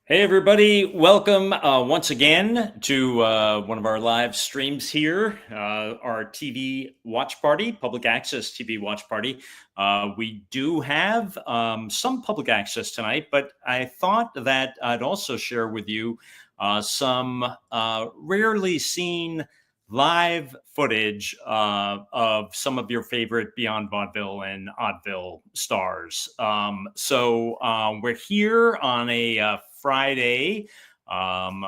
Hey, everybody. Welcome once again to one of our live streams here, our TV watch party, public access TV watch party. We do have some public access tonight, but I thought that I'd also share with you some rarely seen live footage of some of your favorite Beyond Vaudeville and Oddville stars. We're here on a Friday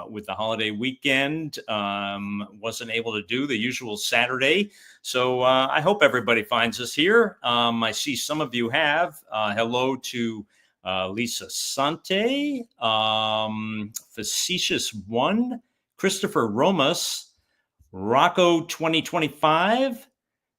with the holiday weekend. Wasn't able to do the usual Saturday. So I hope everybody finds us here. I see some of you have. Hello to Lisa Sante, Facetious One, Christopher Romas, Rocco 2025,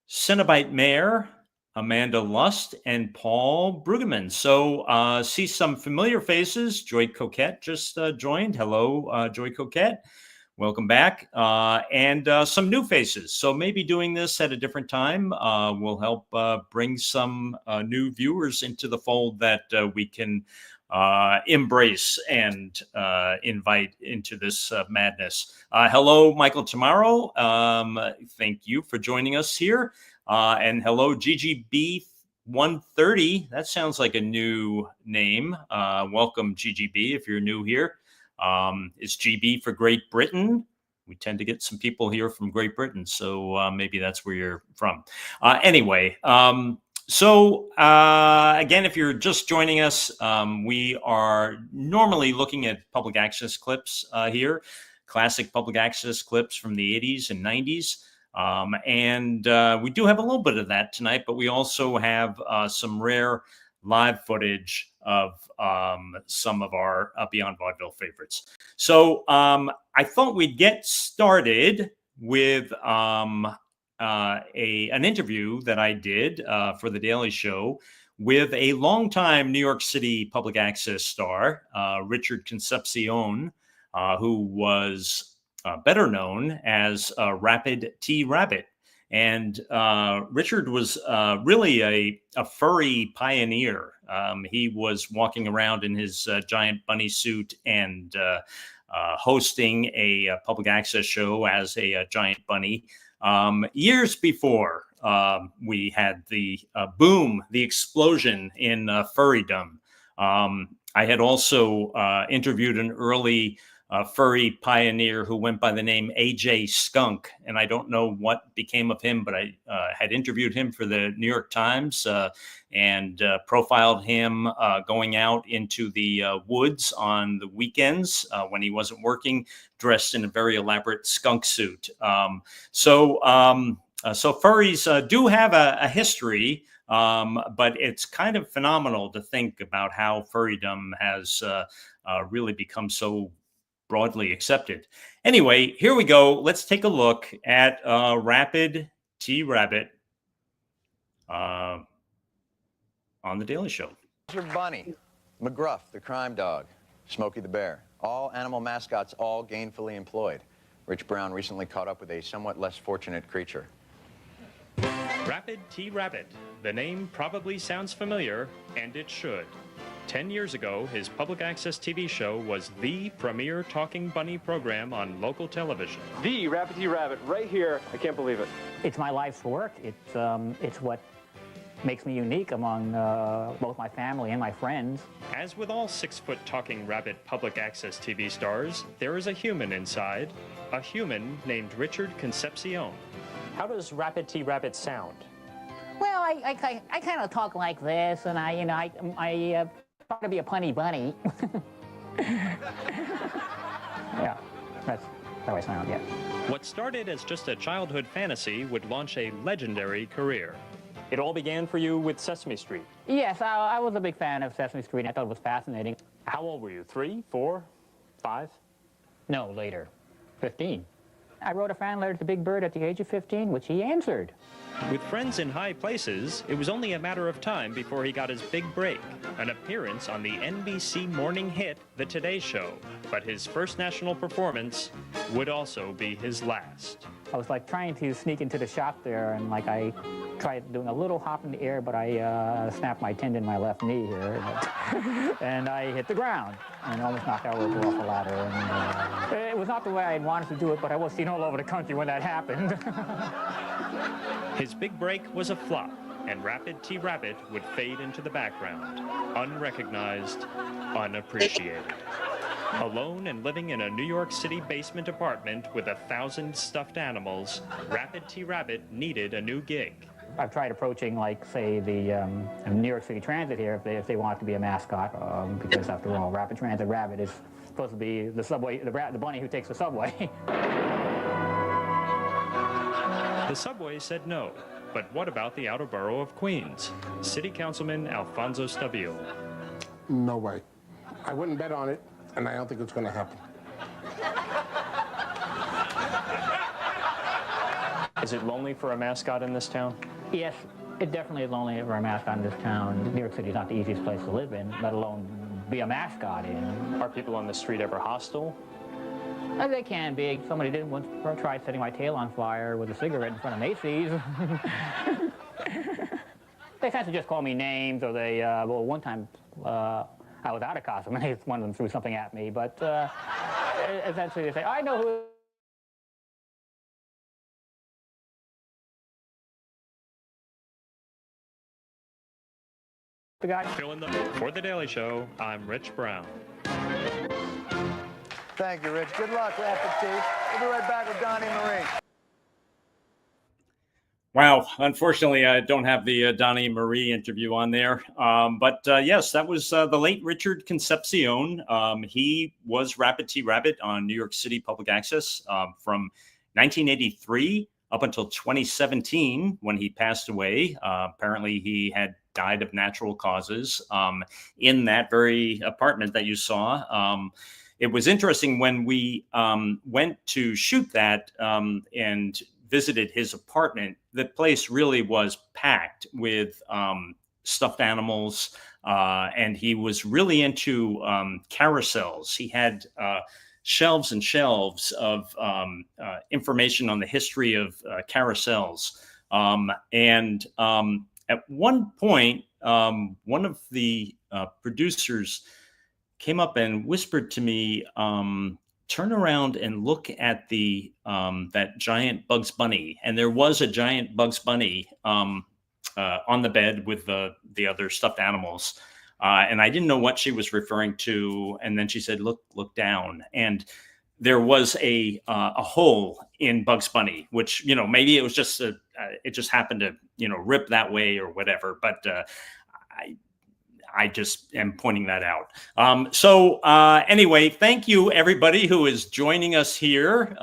Cenobite Mayor, Amanda Lust, and Paul Brueggemann. So see some familiar faces. Joy Coquette just joined. Hello, Joy Coquette. Welcome back. And some new faces. So maybe doing this at a different time will help bring some new viewers into the fold that we can embrace and invite into this madness. Hello, Michael Tamaro. Thank you for joining us here. And hello, GGB 130. That sounds like a new name. Welcome, GGB, if you're new here. Is GB for Great Britain? We tend to get some people here from Great Britain, so maybe that's where you're from. Anyway, again, if you're just joining us, we are normally looking at public access clips here, classic public access clips from the 80s and 90s. We do have a little bit of that tonight, but we also have some rare live footage of some of our Beyond Vaudeville favorites. So I thought we'd get started with an interview that I did for The Daily Show with a longtime New York City public access star, Richard Concepcion, who was better known as Rapid T Rabbit. And Richard was really a furry pioneer. He was walking around in his giant bunny suit and hosting a public access show as a giant bunny years before we had the boom, the explosion in furrydom. I had also interviewed an early furry pioneer who went by the name AJ Skunk, and I don't know what became of him, but I had interviewed him for the New York Times and profiled him going out into the woods on the weekends when he wasn't working, dressed in a very elaborate skunk suit. So furries do have a history, but it's kind of phenomenal to think about how furrydom has really become so broadly accepted. Anyway, here we go. Let's take a look at Rapid T Rabbit on The Daily Show. Bunny, McGruff, the crime dog, Smokey the bear, all animal mascots, all gainfully employed. Rich Brown recently caught up with a somewhat less fortunate creature. Rapid T Rabbit. The name probably sounds familiar, and it should. 10 years ago, his public access TV show was the premier talking bunny program on local television. The Rapid T Rabbit, right here. I can't believe it. It's my life's work. It's what makes me unique among both my family and my friends. As with all 6-foot talking rabbit public access TV stars, there is a human inside, a human named Richard Concepcion. How does Rapid T Rabbit sound? Well, I kind of talk like this, and I try to be a punny bunny. Yeah, that's how I sound, yeah. What started as just a childhood fantasy would launch a legendary career. It all began for you with Sesame Street. Yes, I was a big fan of Sesame Street. I thought it was fascinating. How old were you? 3, 4, 5? No, later. 15. I wrote a fan letter to Big Bird at the age of 15, which he answered. With friends in high places, it was only a matter of time before he got his big break, an appearance on the NBC morning hit, The Today Show. But his first national performance would also be his last. I was like trying to sneak into the shop there, and like I tried doing a little hop in the air, but I snapped my tendon in my left knee here, and I hit the ground and almost knocked our worker off the ladder. And, it was not the way I wanted to do it, but I was seen all over the country when that happened. His big break was a flop, and Rapid T. Rabbit would fade into the background, unrecognized, unappreciated. Alone and living in a New York City basement apartment with 1,000 stuffed animals, Rapid T. Rabbit needed a new gig. I've tried approaching, like, say, the New York City Transit here if they want to be a mascot, because after all, Rapid Transit Rabbit is supposed to be the subway, the bunny who takes the subway. The subway said no, but what about the outer borough of Queens? City Councilman Alfonso Stabile. No way. I wouldn't bet on it, and I don't think it's going to happen. Is it lonely for a mascot in this town? Yes, it definitely is lonely for a mascot in this town. New York City is not the easiest place to live in, let alone be a mascot in. Are people on the street ever hostile? They can be. Somebody did once try setting my tail on fire with a cigarette in front of Macy's. They tend to just call me names, or they, well, one time I was out of costume, and one of them threw something at me, but essentially they say, I know who. The guy. For The Daily Show, I'm Rich Brown. Thank you, Rich. Good luck, Rapid T. We'll be right back with Donnie Marie. Wow. Unfortunately, I don't have the Donnie Marie interview on there. But yes, that was the late Richard Concepcion. He was Rapid T. Rabbit on New York City Public Access from 1983 up until 2017 when he passed away. Apparently, he had died of natural causes in that very apartment that you saw. It was interesting when we went to shoot that and visited his apartment. The place really was packed with stuffed animals, and he was really into carousels. He had shelves and shelves of information on the history of carousels. And at one point, one of the producers came up and whispered to me, turn around and look at the that giant Bugs Bunny. And there was a giant Bugs Bunny on the bed with the other stuffed animals. And I didn't know what she was referring to. And then she said, look down. And there was a hole in Bugs Bunny, which, you know, maybe it was just it just happened to, you know, rip that way or whatever. But I just am pointing that out. So anyway, thank you everybody who is joining us here.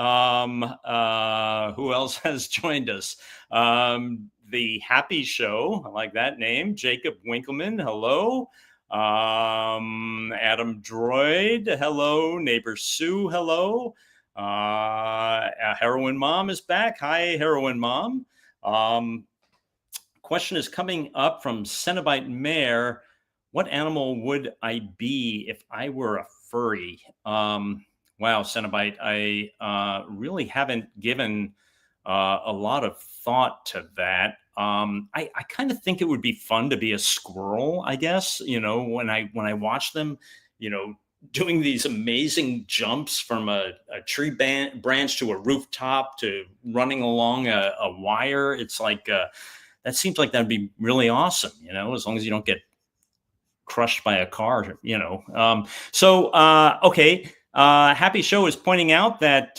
Who else has joined us? The Happy Show, I like that name. Jacob Winkleman, hello. Adam Droid, hello. Neighbor Sue, hello. Heroin Mom is back. Hi, Heroin Mom. Question is coming up from Cenobite Mare. What animal would I be if I were a furry? Wow, Cenobite, I really haven't given a lot of thought to that. I kind of think it would be fun to be a squirrel, I guess. You know, when I watch them, you know, doing these amazing jumps from a tree branch to a rooftop to running along a wire. It's like, that seems like that'd be really awesome, you know, as long as you don't get crushed by a car, you know. Okay. Happy Show is pointing out that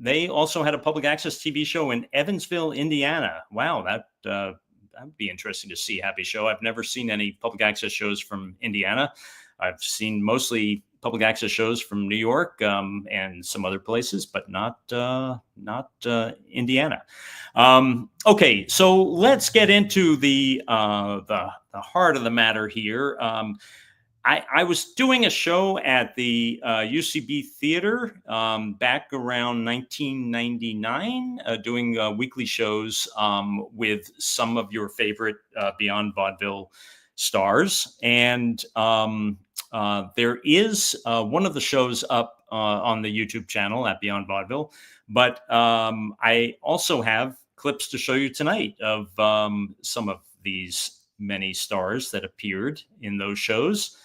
they also had a public access TV show in Evansville, Indiana. Wow, that would be interesting to see. Happy Show. I've never seen any public access shows from Indiana. I've seen mostly public access shows from New York and some other places, but not Indiana. Okay, so let's get into the heart of the matter here. I was doing a show at the UCB Theater back around 1999, doing weekly shows with some of your favorite Beyond Vaudeville stars. And there is one of the shows up on the YouTube channel at Beyond Vaudeville, but I also have clips to show you tonight of some of these many stars that appeared in those shows.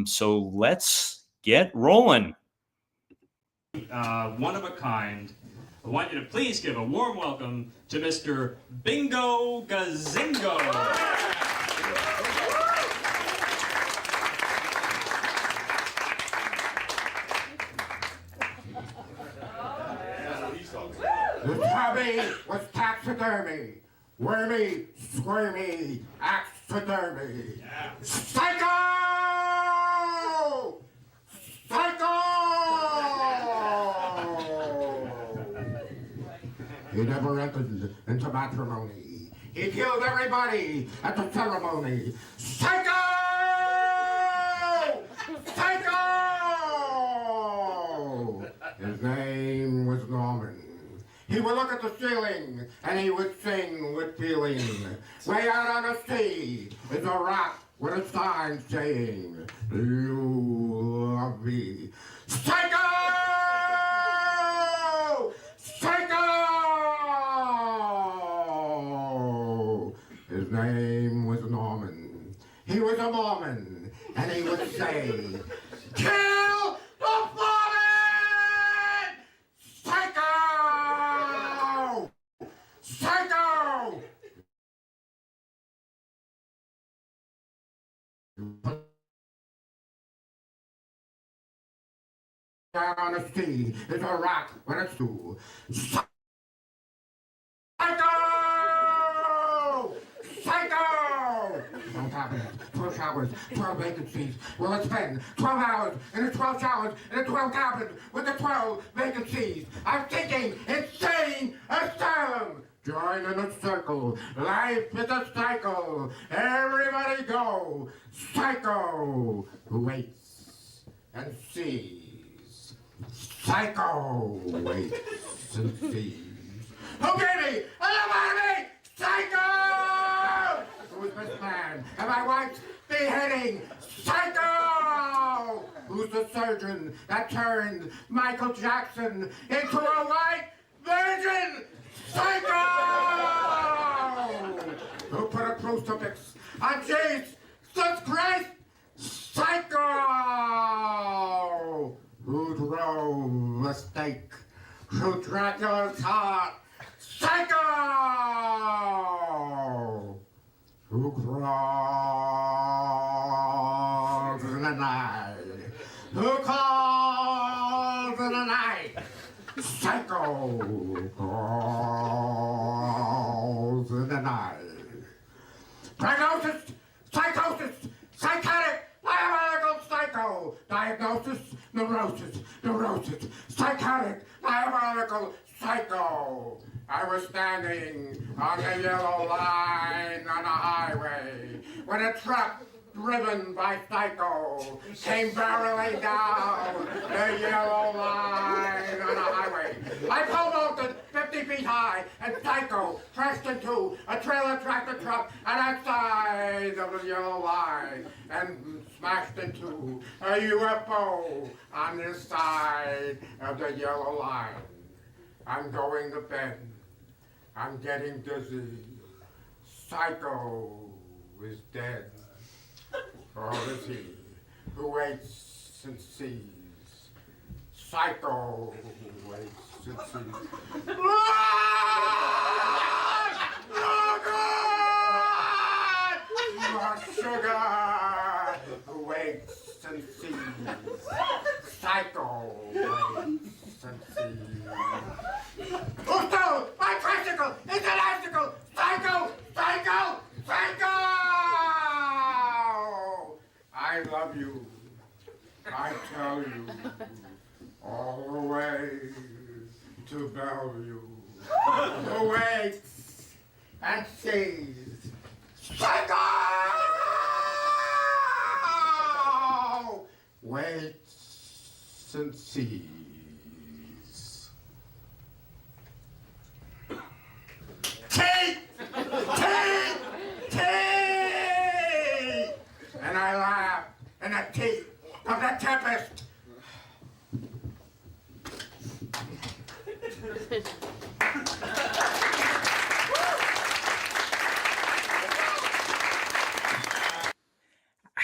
So let's get rolling. One of a kind. I want you to please give a warm welcome to Mr. Bingo Gazingo. His hobby was taxidermy. Wormy, squirmy, taxidermy. Psycho! Psycho! He never entered into matrimony. He killed everybody at the ceremony. Psycho! Psycho! His name was Norman. He would look at the ceiling and he would sing with feeling. Way out on the sea is a rock with a sign saying, "Do you love me?" Psycho! Psycho! His name was Norman. He was a Mormon, and he would say, "Kill the Mormon! Psycho! Psycho!" Down on the sea is a rock with a stool. Psycho! Psycho! 12 cabinets, 12 showers, 12 vacancies. Well, it's been 12 hours in the 12 showers in the 12 cabins with the 12 vacancies. I'm thinking insane asylum. Join in a circle. Life is a cycle. Everybody go. Psycho who waits and sees. Psycho waits and sees. Who gave me? Me! Psycho! Who's this man? And my wife's beheading? Psycho! Who's the surgeon that turned Michael Jackson into a white virgin? Psycho! Who put a crucifix on Jesus Christ? Psycho! Who drove a stake through Dracula's heart? Psycho! Who crawls in the night? Who calls in the night? Psycho calls in the night. Prognosis, psychosis, psychotic, diabolical psycho. Diagnosis, neurosis, psychotic, diabolical psycho. I was standing on the yellow line on a highway when a truck driven by Psycho came barreling down the yellow line on a highway. I pole-vaulted 50 feet high and Psycho crashed into a trailer tractor truck on that side of the yellow line and smashed into a UFO on this side of the yellow line. I'm going to bed. I'm getting dizzy. Psycho is dead. Or is he who waits and sees? Psycho waits and sees. More sugar who waits and sees. Psycho waits and sees. Who stole my tricycle? It's an icicle! Psycho! Psycho! Psycho! I love you. I tell you. All the way to Bellevue. Who waits and sees. Psycho! Waits and sees. Tea! Tea! Tea! And I laugh in the teeth of the tempest.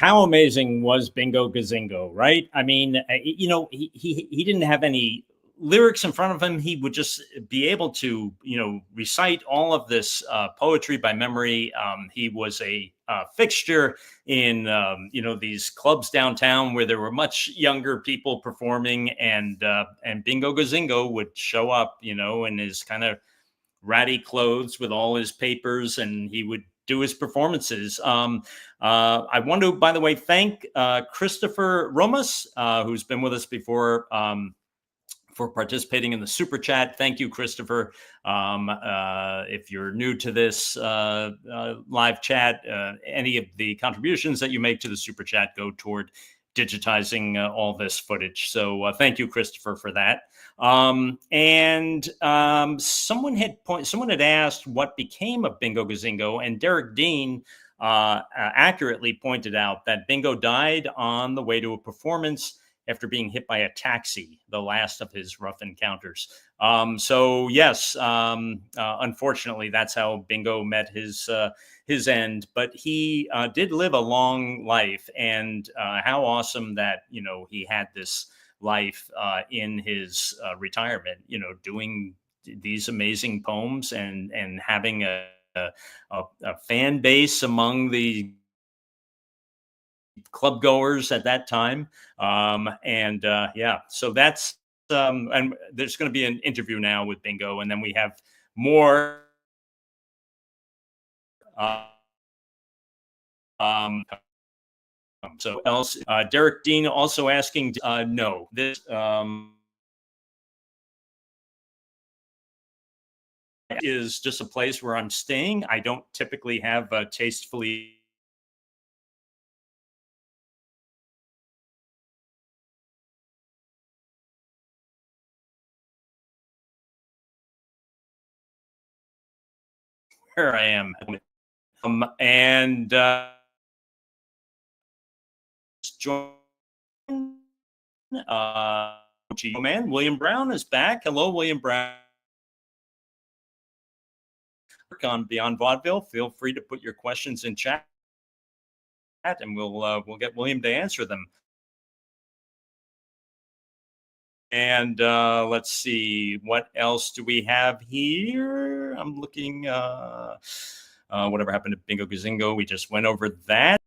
how amazing was Bingo Gazingo, right? I mean, he didn't have any lyrics in front of him. He would just be able to, recite all of this poetry by memory. He was a fixture in, these clubs downtown where there were much younger people performing, and Bingo Gazingo would show up, in his kind of ratty clothes with all his papers, and he would do his performances. I want to, by the way, thank Christopher Romas, who's been with us before, for participating in the super chat. Thank you, Christopher. If you're new to this live chat, any of the contributions that you make to the super chat go toward digitizing all this footage. So thank you, Christopher, for that. Someone had asked what became of Bingo Gazingo, and Derek Dean accurately pointed out that Bingo died on the way to a performance after being hit by a taxi, the last of his rough encounters. So yes, unfortunately, that's how Bingo met his end. But he did live a long life, and how awesome that he had this life in his retirement. Doing these amazing poems and having a fan base among the club goers at that time. So that's and there's going to be an interview now with Bingo, and then we have more so else. Derek Dean also asking, no, this is just a place where I'm staying. I don't typically have tastefully where I am. Join man, William Brown is back. Hello, William Brown. On Beyond Vaudeville, feel free to put your questions in chat, and we'll get William to answer them. And let's see, what else do we have here? I'm looking. Whatever happened to Bingo Gazingo? We just went over that.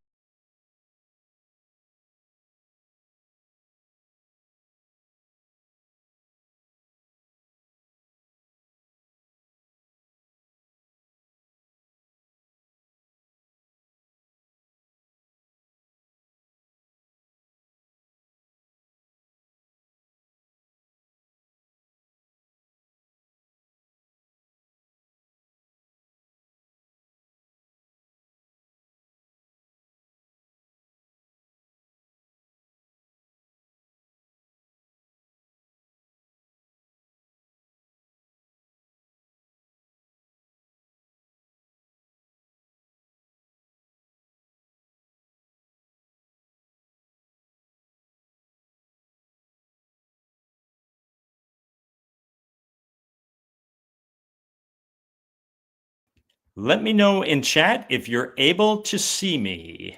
Let me know in chat if you're able to see me.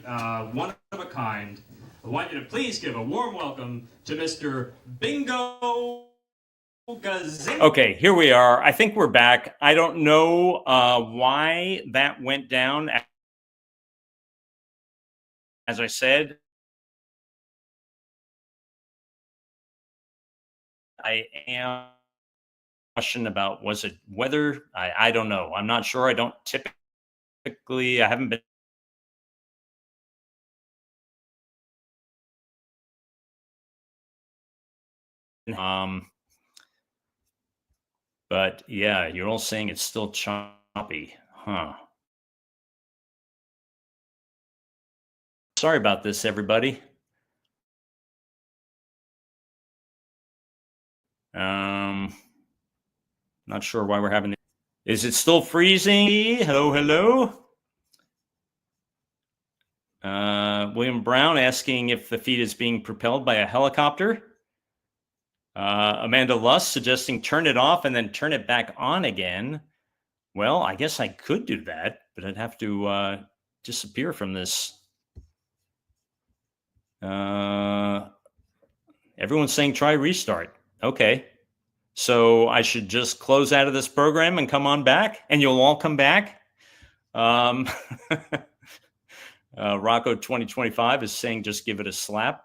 One of a kind. I want you to please give a warm welcome to Mr. Bingo Gazingo. Okay, here we are. I think we're back. I don't know why that went down. As I said, I am question about, was it weather? I don't know. I'm not sure. I don't typically, I haven't been but yeah, you're all saying it's still choppy, huh? Sorry about this, everybody. Not sure why we're having it. Is it still freezing? Hello, hello. William Brown asking if the feed is being propelled by a helicopter. Amanda Luss suggesting turn it off and then turn it back on again. Well, I guess I could do that, but I'd have to disappear from this. Everyone's saying try restart. Okay. So I should just close out of this program and come on back, and you'll all come back. Rocco 2025 is saying just give it a slap.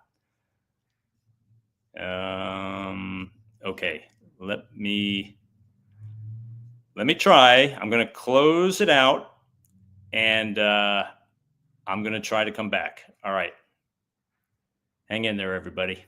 Okay, let me try. I'm going to close it out, and I'm going to try to come back. All right. Hang in there, everybody.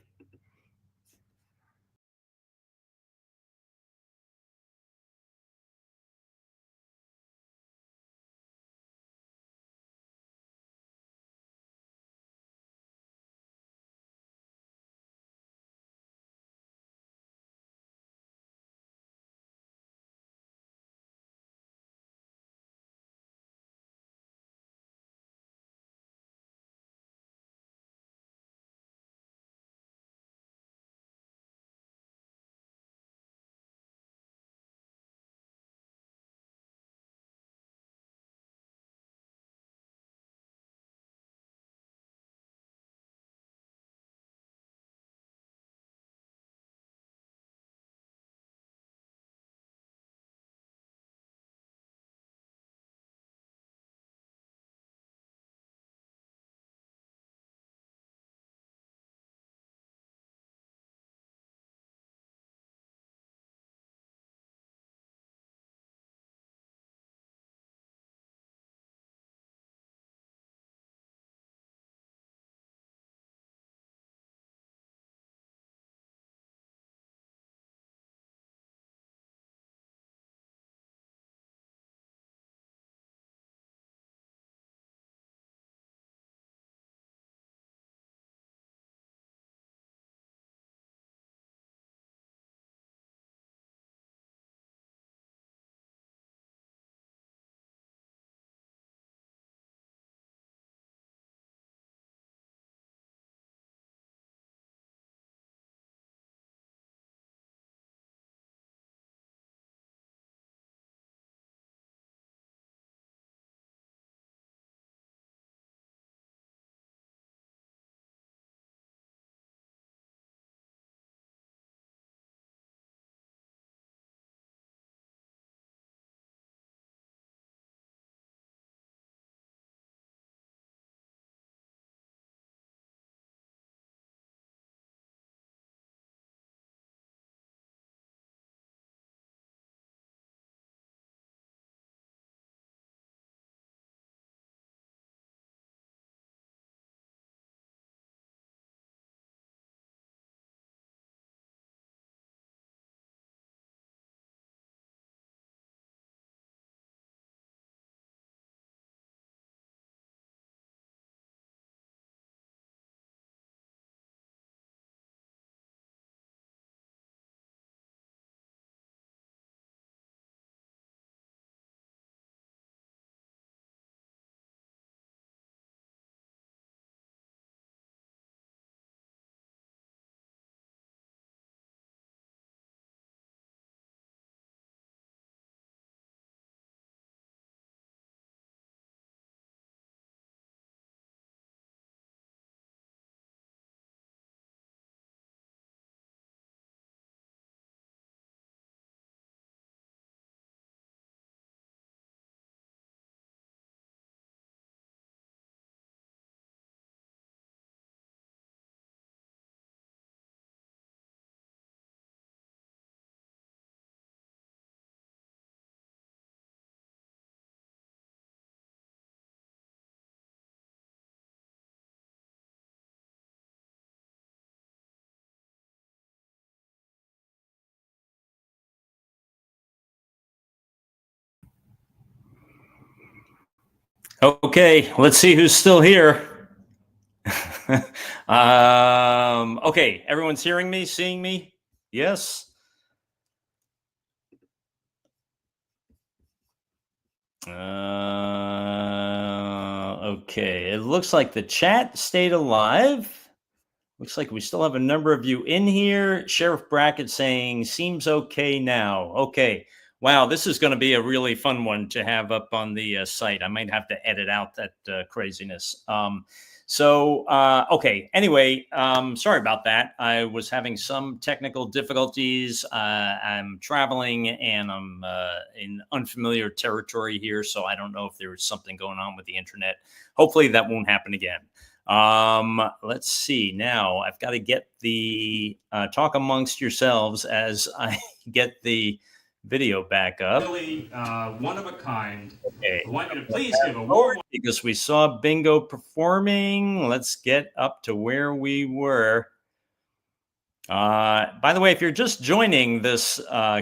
Okay, let's see who's still here. Okay, everyone's hearing me, seeing me? Yes? Okay, it looks like the chat stayed alive. Looks like we still have a number of you in here. Sheriff Brackett saying, seems okay now. Okay, Wow, this is going to be a really fun one to have up on the site. I might have to edit out that craziness. Okay. Anyway, sorry about that. I was having some technical difficulties. I'm traveling and I'm in unfamiliar territory here, so I don't know if there was something going on with the internet. Hopefully that won't happen again. Let's see. Now I've got to get the talk amongst yourselves as I get the video back up. Really one of a kind. Okay. I want you to please give a warm Because we saw Bingo performing. Let's get up to where we were. By the way, if you're just joining this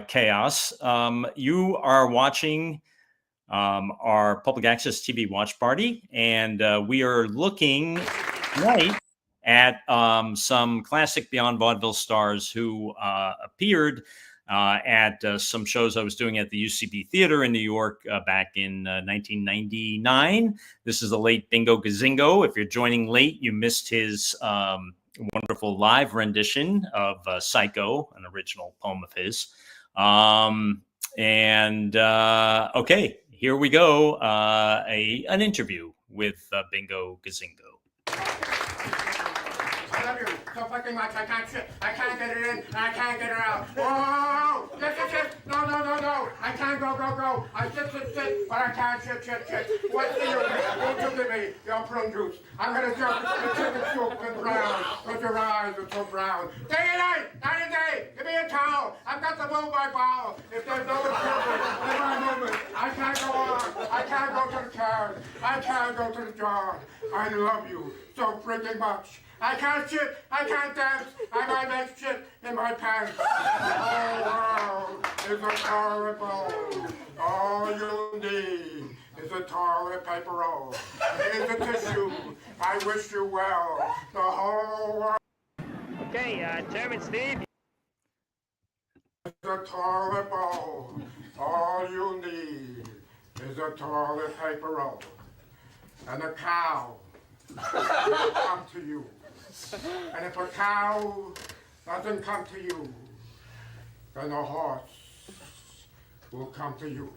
chaos, you are watching our public access TV watch party, and we are looking tonight at some classic Beyond Vaudeville stars who appeared at some shows I was doing at the UCB Theater in New York back in 1999. This is the late Bingo Gazingo. If you're joining late, you missed his wonderful live rendition of Psycho, an original poem of his. Okay, here we go. An interview with Bingo Gazingo. I love you so fucking much. I can't shit. I can't get it in. And I can't get it out. Whoa! Yes. No. I can't go. I sit. But I can't shit. What's the use? Don't you give me your prune juice. I'm gonna jump the chicken soup and brown. But your eyes are so brown. Day and night and day. Give me a towel. I've got the move my bowel. If there's no improvement in my movement, I can't go on. I can't go to the car. I can't go to the jar. I love you so freaking much. I can't shit, I can't dance, I might make shit in my pants. Oh, world is a horrible. All you need is a toilet paper roll. Here's a tissue, I wish you well. The whole world Okay, Chairman Steve. is a toilet bowl. All you need is a toilet paper roll. And a cow will come to you. And if a cow doesn't come to you, then a horse will come to you.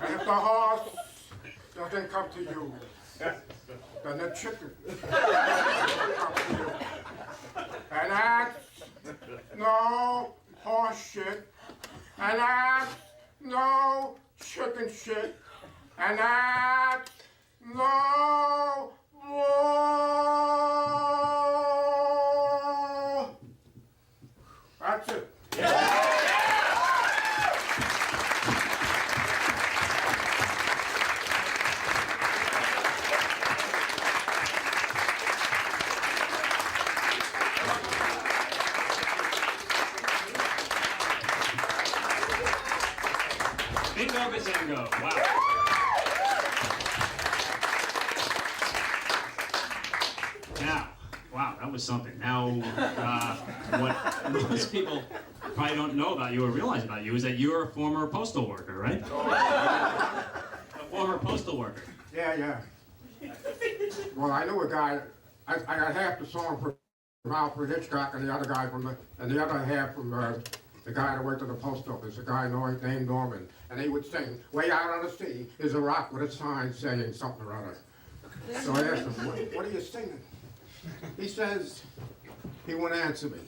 And if the horse doesn't come to you, then the chicken will come to you. And that's no horse shit. And that's no chicken shit. And that's no more. That's it. Bingo Gazingo. Wow. Wow, that was something. Now, what most people probably don't know about you or realize about you is that you're a former postal worker, right? A former postal worker. Yeah. Well, I knew a guy. I got half the song from Alfred Hitchcock, and the other half from the guy that worked at the post office, a guy named Norman, and he would sing, "Way out on the sea is a rock with a sign saying something or other." So I asked him, "What are you singing?" He says he wouldn't answer me.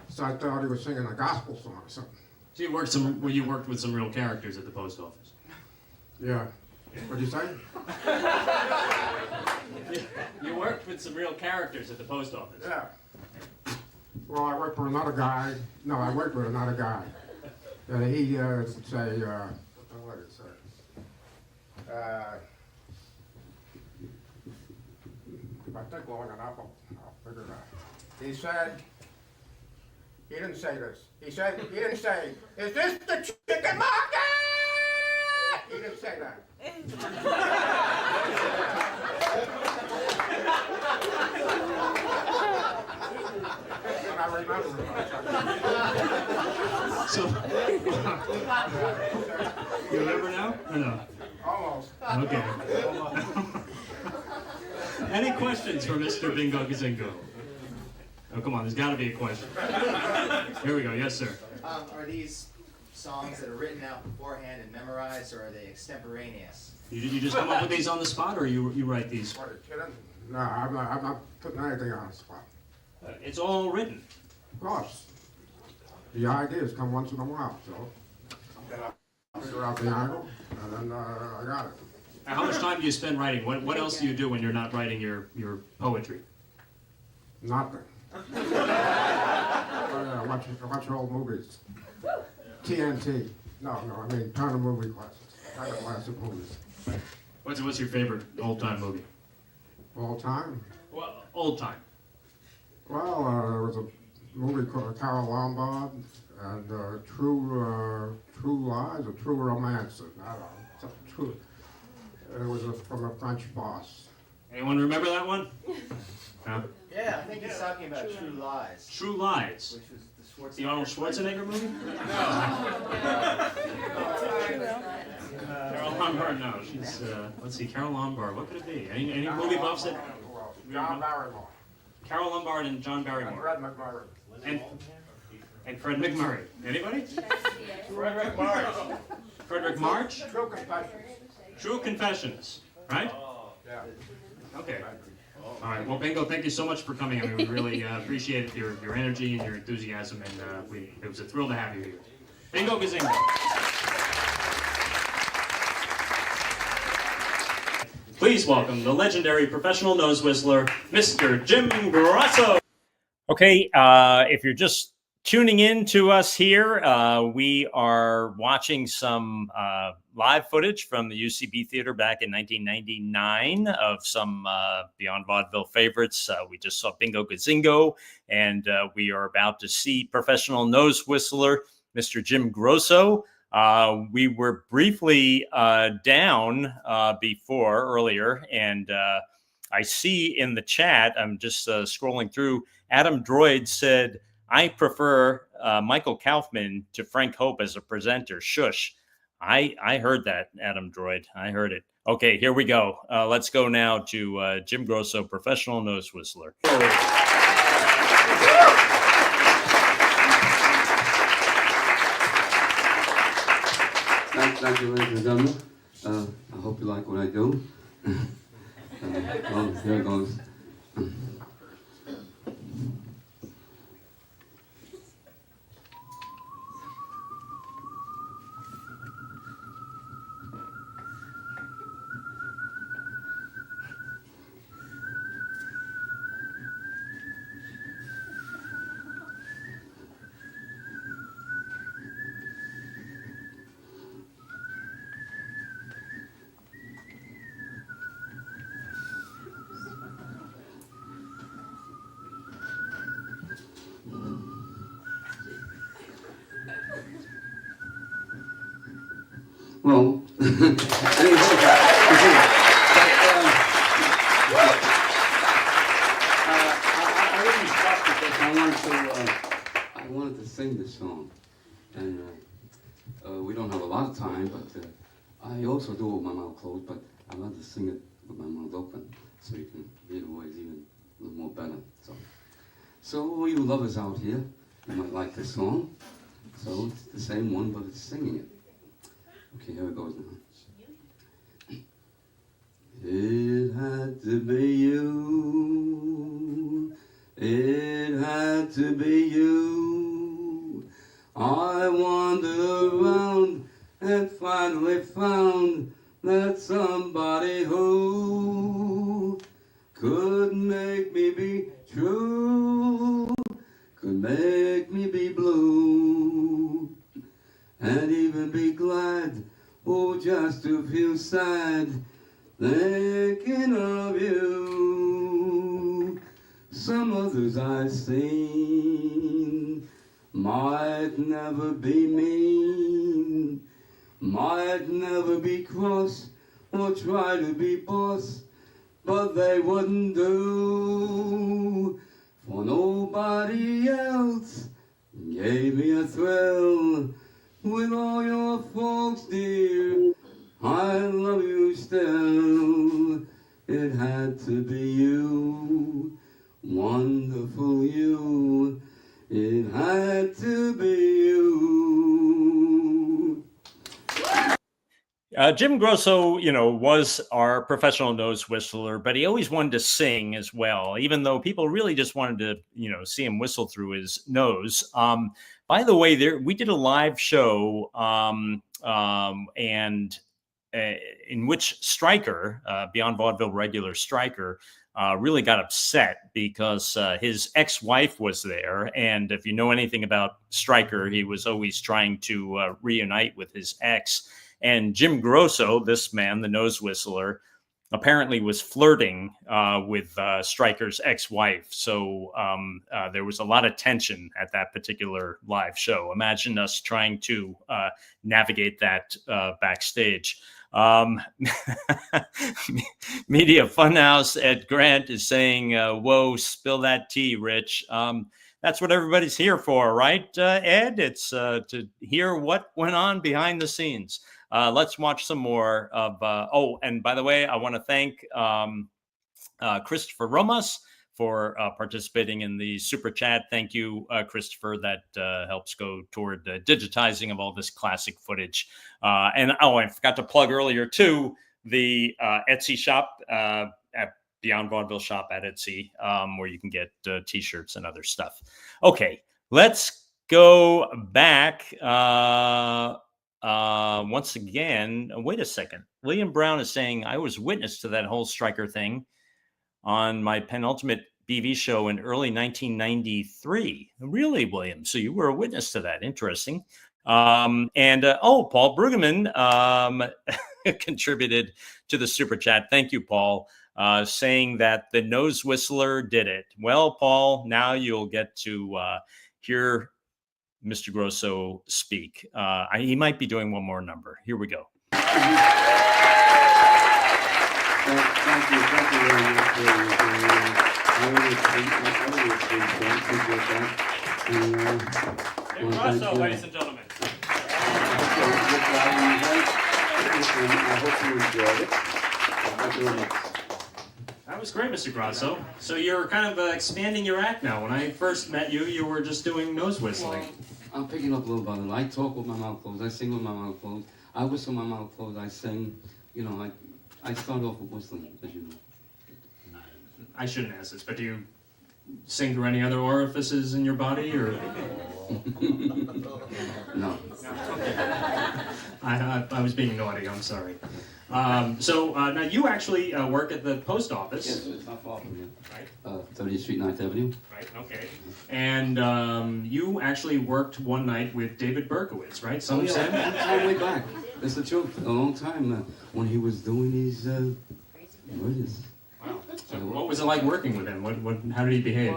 So I thought he was singing a gospel song or something. So you worked with some real characters at the post office. Yeah. What'd you say? You worked with some real characters at the post office. Yeah. Well, I worked for another guy. No, I worked with another guy. And he would say, what did it say? If I think long enough, I'll figure it out. He said, he didn't say this. He didn't say, "Is this the chicken market?" He didn't say that. And I remember it. So, you remember now or no? Almost. Okay. Any questions for Mr. Bingo Gazingo? Oh, come on, there's got to be a question. Here we go. Yes, sir. Are these songs that are written out beforehand and memorized, or are they extemporaneous? You just come up with these on the spot, or you write these? What, are you kidding? No, I'm not putting anything on the spot. It's all written. Of course. The ideas come once in a while, so I figure out the angle, and then I got it. Now, how much time do you spend writing? What else do you do when you're not writing your poetry? Nothing. Watch old movies. TNT. No, I mean Turner movie classic movies. What's your favorite old-time movie? All time? Well, old time. Well, there was a movie called Carol Lombard and True Lies or True Romance. I don't know. Something true. It was from a French boss. Anyone remember that one? No? Yeah, I think he's talking about True Lies. True Lies. Which was The Arnold Schwarzenegger movie? Carol Lombard, no. She's, let's see, Carol Lombard. What could it be? Any movie buffs that? John Barrymore. Carol Lombard and John Barrymore. Fred McMurray. And Fred McMurray. Anybody? Frederick March. Frederick March? True Confessions. True Confessions, right? Yeah. Okay. All right. Well, Bingo, thank you so much for coming. I mean, we really appreciated your energy and your enthusiasm, and it was a thrill to have you here. Bingo Gazingo. Please welcome the legendary professional nose whistler, Mr. Jim Grosso. Okay, if you're just tuning in to us here, we are watching some live footage from the UCB Theater back in 1999 of some Beyond Vaudeville favorites. We just saw Bingo Gazingo, and we are about to see professional nose whistler, Mr. Jim Grosso. We were briefly down earlier, and I see in the chat, I'm just scrolling through, Adam Droid said, I prefer Michael Kaufman to Frank Hope as a presenter. Shush. I heard that, Adam Droid. I heard it. Okay, here we go. Let's go now to Jim Grosso, professional nose whistler. Thank you, ladies and gentlemen. I hope you like what I do. Well, here it goes. Well, I wanted to sing this song, and we don't have a lot of time, but I also do it with my mouth closed, but I'd like to sing it with my mouth open, so you can hear the words even a little more better. So all you lovers out here, you might like this song. So it's the same one, but it's singing it. Okay, here it goes now. It had to be you. It had to be you. I wandered around and finally found that somebody who could make me be true, could make me be blue, and even be glad, oh, just to feel sad, thinking of you. Some others I've seen might never be mean, might never be cross, or try to be boss, but they wouldn't do, for nobody else gave me a thrill. With all your folks, dear, I love you still. It had to be you, wonderful you. It had to be you. Jim Grosso, was our professional nose whistler, but he always wanted to sing as well, even though people really just wanted to, see him whistle through his nose. By the way, we did a live show, and in which Stryker, Beyond Vaudeville regular Stryker, really got upset because his ex-wife was there. And if you know anything about Stryker, he was always trying to reunite with his ex. And Jim Grosso, this man, the nose whistler, apparently was flirting with Stryker's ex-wife. So there was a lot of tension at that particular live show. Imagine us trying to navigate that backstage. Media Funhouse at Grant is saying, whoa, spill that tea, Rich. That's what everybody's here for, right, Ed? It's to hear what went on behind the scenes. Let's watch some more of, and by the way, I want to thank Christopher Romas for participating in the super chat. Thank you, Christopher. That helps go toward digitizing of all this classic footage. And I forgot to plug earlier too, the Etsy shop at Beyond Vaudeville shop at Etsy, where you can get t-shirts and other stuff. Okay, let's go back once again. Wait a second. William Brown is saying, I was witness to that whole Stryker thing on my penultimate BV show in early 1993. Really, William? So you were a witness to that. Interesting. Paul Brueggemann contributed to the super chat. Thank you, Paul, saying that the nose whistler did it. Well, Paul, now you'll get to hear Mr. Grosso speak. He might be doing one more number. Here we go. Thank you very much. Grosso, ladies and gentlemen. I hope you enjoyed it. Thank you very much. That was great, Mr. Grosso. So you're kind of expanding your act now. When I first met you, you were just doing nose whistling. Well, I'm picking up a little bit. I talk with my mouth closed. I sing with my mouth closed. I whistle with my mouth closed. I sing. I start off with whistling, as you know. I shouldn't ask this, but do you sing through any other orifices in your body, or? No. I was being naughty. I'm sorry. So now you actually work at the post office. Yes, it's not far from here. Right. 30th Street, 9th Avenue. Right. Okay. And you actually worked one night with David Berkowitz, right? Some said. Time way back. That's the truth. A long time when he was doing these murders. Wow. So what was it like working with him? How did he behave?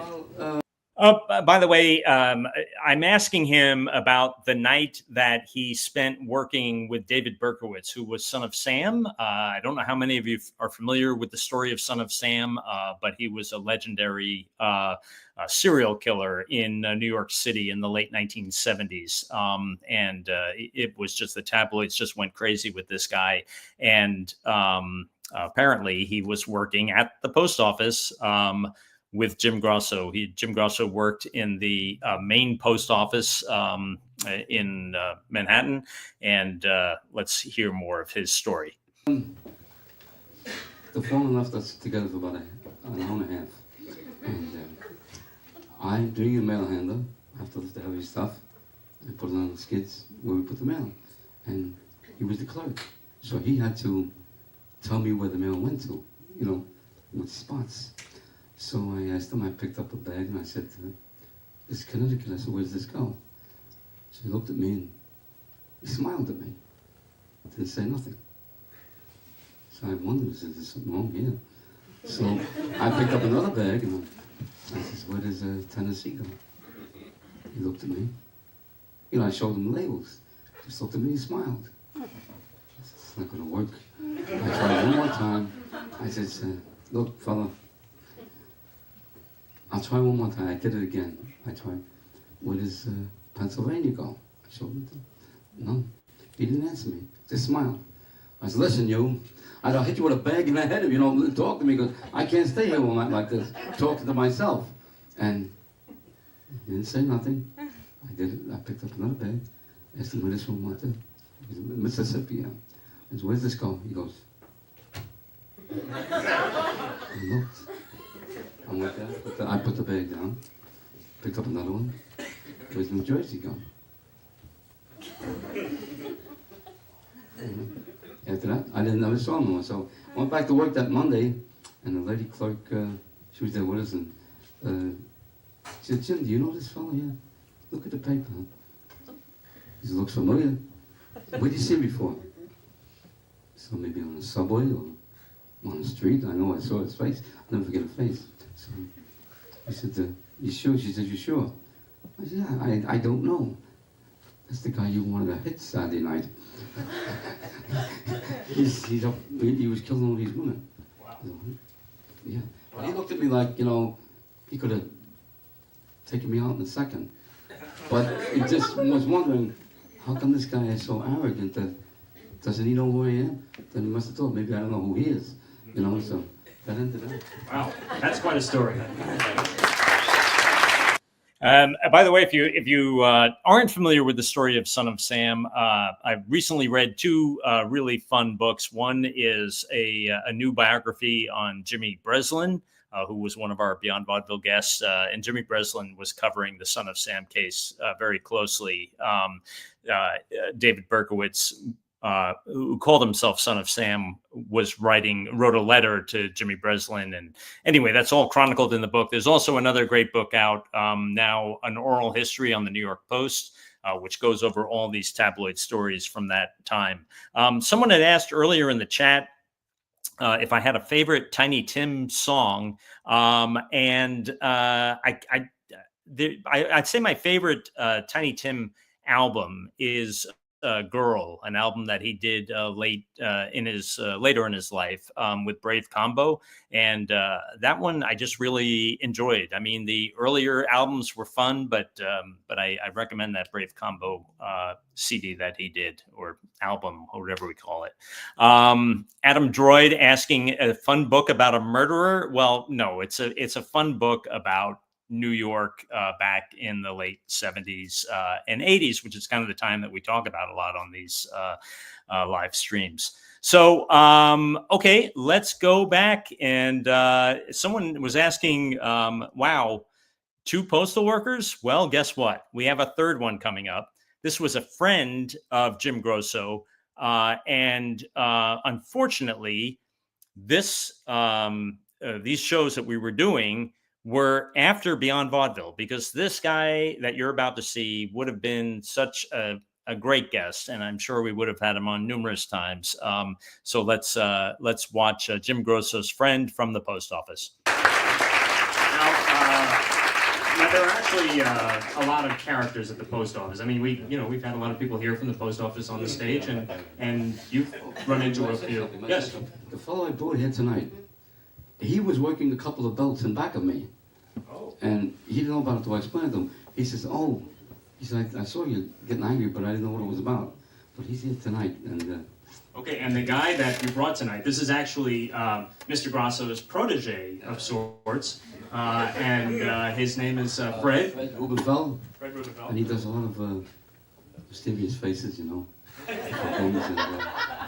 By the way, I'm asking him about the night that he spent working with David Berkowitz, who was Son of Sam. I don't know how many of you are familiar with the story of Son of Sam, but he was a legendary serial killer in New York City in the late 1970s. And it was just, the tabloids just went crazy with this guy. And apparently he was working at the post office with Jim Grosso. Jim Grosso worked in the main post office in Manhattan, and let's hear more of his story. The foreman left us together for about an hour and a half, and I, doing a mail handler, have to lift the heavy stuff and put it on the skids where we put the mail, and he was the clerk, so he had to tell me where the mail went to, with spots. So I asked him, I picked up a bag and I said to him, "This is Connecticut." I said, "Where does this go?" So he looked at me and he smiled at me. Didn't say nothing. So I wondered, is there something wrong here? So I picked up another bag and I said, "Where does Tennessee go?" He looked at me. I showed him the labels. He just looked at me and smiled. I said, "It's not going to work." I tried one more time. I said, "Look, fella, I'll try one more time." I did it again. I tried. "Where does Pennsylvania go?" I showed him. No. He didn't answer me. Just smiled. I said, "Listen, you, I'll hit you with a bag in the head if you don't talk to me, because I can't stay here all night like this, talking to myself." And he didn't say nothing. I did it. I picked up another bag. Asked him where this one went to. Mississippi. I said, where's this go? He goes, I looked. I went there, I put the bag down, picked up another one. Where's New Jersey go? After that, I never saw him more. So I went back to work that Monday, and the lady clerk, she was there with us, and she said, Jim, do you know this fellow here? Look at the paper. He said, looks familiar. Where did you see him before? So maybe on the subway or on the street. I know I saw his face. I'll never forget his face. So he said, you sure? She said, you sure? I said, yeah, I don't know. That's the guy you wanted to hit Saturday night. He's up, he was killing all these women. Wow. Yeah. But he looked at me like, you know, he could have taken me out in a second. But he just was wondering, how come this guy is so arrogant that doesn't he know who I am? Then he must have thought, maybe I don't know who he is. You know, so that ended up. Wow, that's quite a story. By the way, if you aren't familiar with the story of Son of Sam, I've recently read two really fun books. One is a new biography on Jimmy Breslin, who was one of our Beyond Vaudeville guests, and Jimmy Breslin was covering the Son of Sam case very closely. David Berkowitz, who called himself Son of Sam, wrote a letter to Jimmy Breslin. And anyway, that's all chronicled in the book. There's also another great book out now, An Oral History on the New York Post, which goes over all these tabloid stories from that time. Someone had asked earlier in the chat if I had a favorite Tiny Tim song. I'd say my favorite Tiny Tim album is Girl, an album that he did later in his life with Brave Combo, and that one I just really enjoyed. I mean, the earlier albums were fun, but I recommend that Brave Combo CD that he did, or album, or whatever we call it. Adam Droid asking, a fun book about a murderer? Well, no, it's a fun book about New York back in the late 70s and 80s, which is kind of the time that we talk about a lot on these live streams. So, okay, let's go back. And someone was asking, wow, 2 postal workers? Well, guess what? We have a third one coming up. This was a friend of Jim Grosso. And unfortunately, these shows that we were doing were after Beyond Vaudeville, because this guy that you're about to see would have been such a great guest, and I'm sure we would have had him on numerous times. So let's watch Jim Grosso's friend from the post office. Now there are actually a lot of characters at the post office. I mean, we've had a lot of people here from the post office on the stage, and you've run into a few. Yes. The fellow I brought here tonight, he was working a couple of belts in back of me. Oh. And he didn't know about it, so I explained to him. He says, oh, he said, I saw you getting angry, but I didn't know what it was about. But he's here tonight, and... Okay, and the guy that you brought tonight, this is actually Mr. Grosso's protege of sorts, and his name is Fred. Fred Rubenfeld. Fred Rubenfeld. And he does a lot of mysterious faces, you know.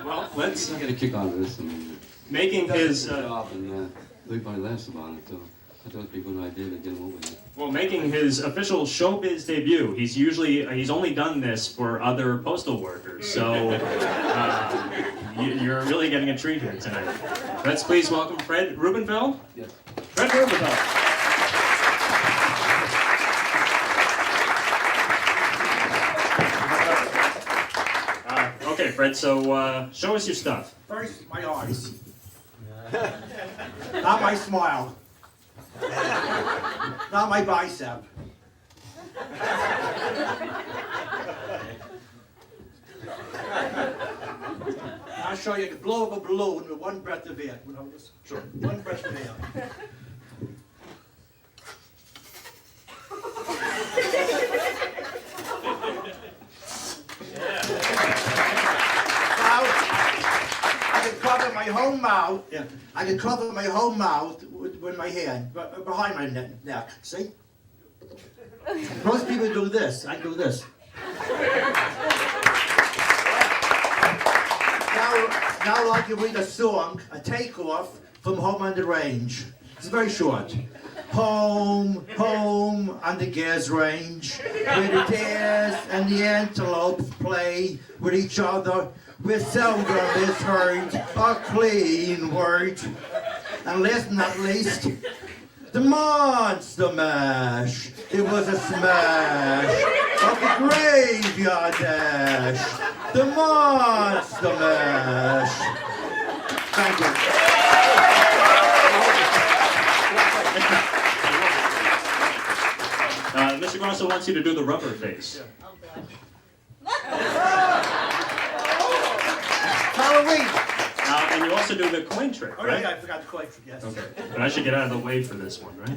Well, let's get a kick out of this. I mean, making his job, and everybody laughs about it. So I thought it'd be a good idea to get him over here. Well, making his official showbiz debut. He's only done this for other postal workers. So you're really getting a treat here tonight. Let's please welcome Fred Rubenfeld. Yes. Fred Rubenfeld. Okay, Fred, so show us your stuff. First, my eyes. Not my smile. Not my bicep. I'll show you the blow of a balloon with one breath of air. Sure. One breath of air. I can cover my whole mouth. Yeah. I can cover my whole mouth with my hand behind my neck. See? Most people do this. I do this. Now I'll give you the song, a takeoff from Home on the Range. It's very short. Home, home on the gas range, where the deers and the antelopes play with each other, where seldom is heard a clean word. And last but not least, the Monster Mash. It was a smash of the Graveyard Dash. The Monster Mash. Thank you. Mr. Grosso wants you to do the rubber face. Halloween. And you also do the coin trick, Oh, right? yeah, I forgot the coin trick, yes. Okay. But I should get out of the way for this one, right?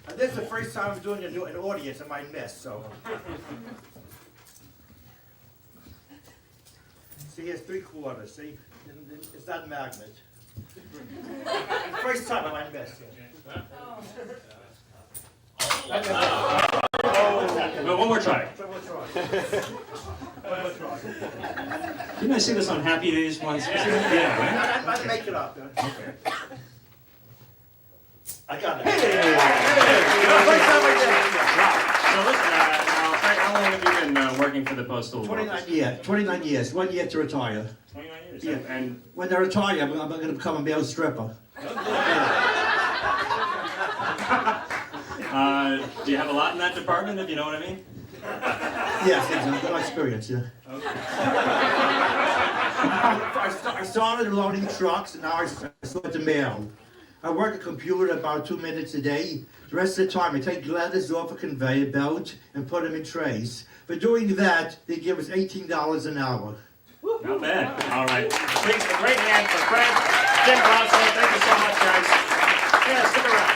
And this is the first time I'm doing an audience in my mess, so. See, here's 3/4, see? It's not magnet. First time in my mess. No, one more try. One more try. Didn't I see this on Happy Days once? Yeah, right? I'll make it up. Okay. I got it. Hey! First time I did it. So listen, now, Frank, how long have you been working for the Postal 29 Office? years. 29 years. 1 year to retire. 29 years. Yeah. And When I retire, I'm going to become a male stripper. do you have a lot in that department, if you know what I mean? Yes, it's a good experience, yeah. Okay. I started loading trucks, and now I sort the mail. I work a computer about 2 minutes a day. The rest of the time, I take letters off a conveyor belt and put them in trays. For doing that, they give us $18 an hour. Not bad. All right. Please, a great hand for Fred, Jim Grosso. Thank you so much, guys. Yeah, stick around.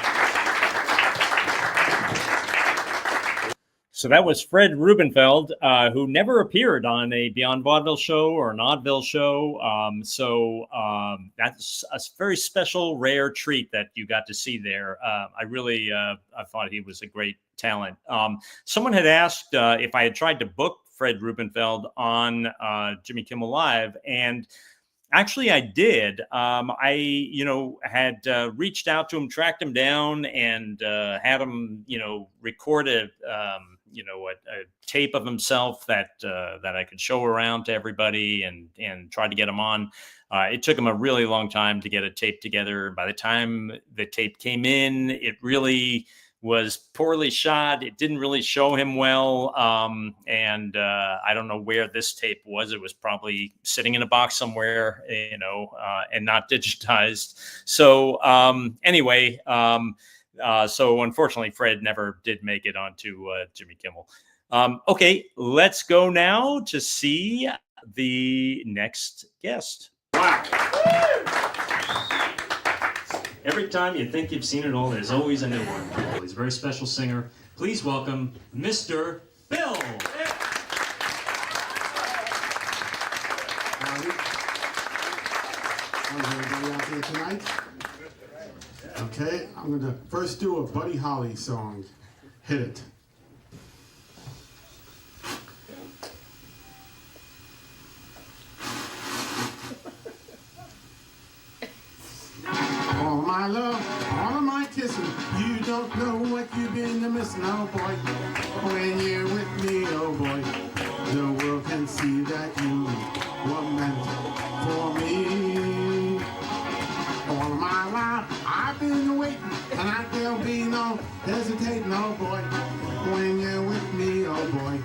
So that was Fred Rubenfeld, who never appeared on a Beyond Vaudeville show or an Oddville show. That's a very special, rare treat that you got to see there. I thought he was a great talent. Someone had asked if I had tried to book Fred Rubenfeld on Jimmy Kimmel Live, and actually I did. I had reached out to him, tracked him down, and had him, record a tape of himself that I could show around to everybody and try to get him on. It took him a really long time to get a tape together. By the time the tape came in, it really was poorly shot. It didn't really show him well. And I don't know where this tape was. It was probably sitting in a box somewhere, and not digitized. So anyway, so unfortunately, Fred never did make it onto Jimmy Kimmel. Okay, let's go now to see the next guest. Wow. Every time you think you've seen it all, there's always a new one. He's a very special singer. Please welcome Mr. Bill. How's everybody out there tonight? Okay, I'm going to first do a Buddy Holly song. Hit it. All my love, all of my kissing, you don't know what you've been missing, oh boy. When you're with me, oh boy, the world can see that you were meant for me. All my life, I've been waiting, and there'll be no hesitating, oh boy. When you're with me, oh boy,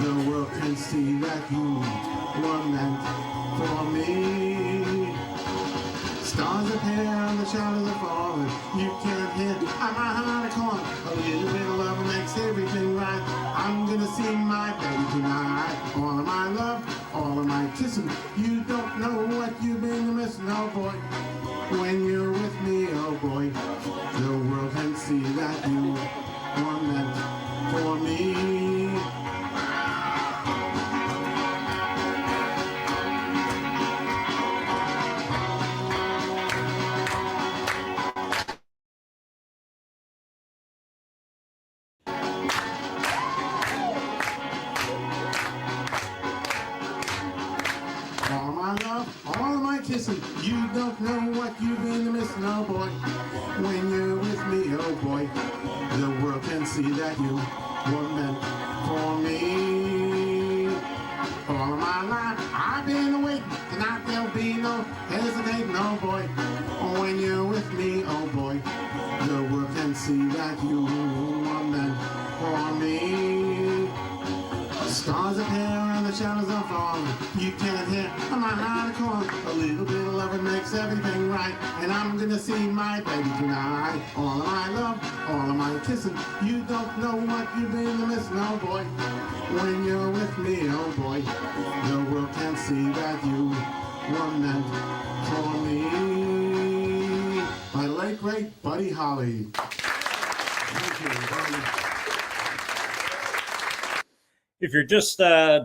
the world can see that you were meant for me. Stars appear, the shadows are falling. You can't hear, I'm behind a corner. A little bit of love makes everything right. I'm gonna see my baby tonight. All of my love, all of my kissing. You don't know what you've been missing, oh boy. When you're with me, oh boy, the world can see that you were meant for me. kissing. You don't know what you've been missing, oh boy. When you're with me, oh boy, the world can see that you were meant for me. All of my life I've been waiting, tonight there'll be no hesitating, oh boy. When you're with me, oh boy, the world can see that you were meant for me. Stars appear and the shadows are falling. You can't hear my heart calling. A little bit of love makes everything right. And I'm gonna see my baby tonight. All of my love, all of my kissing. You don't know what you've been missing, oh boy. When you're with me, oh boy, the world can see that you were meant for me. My late great Buddy Holly. Thank you very much. If you're just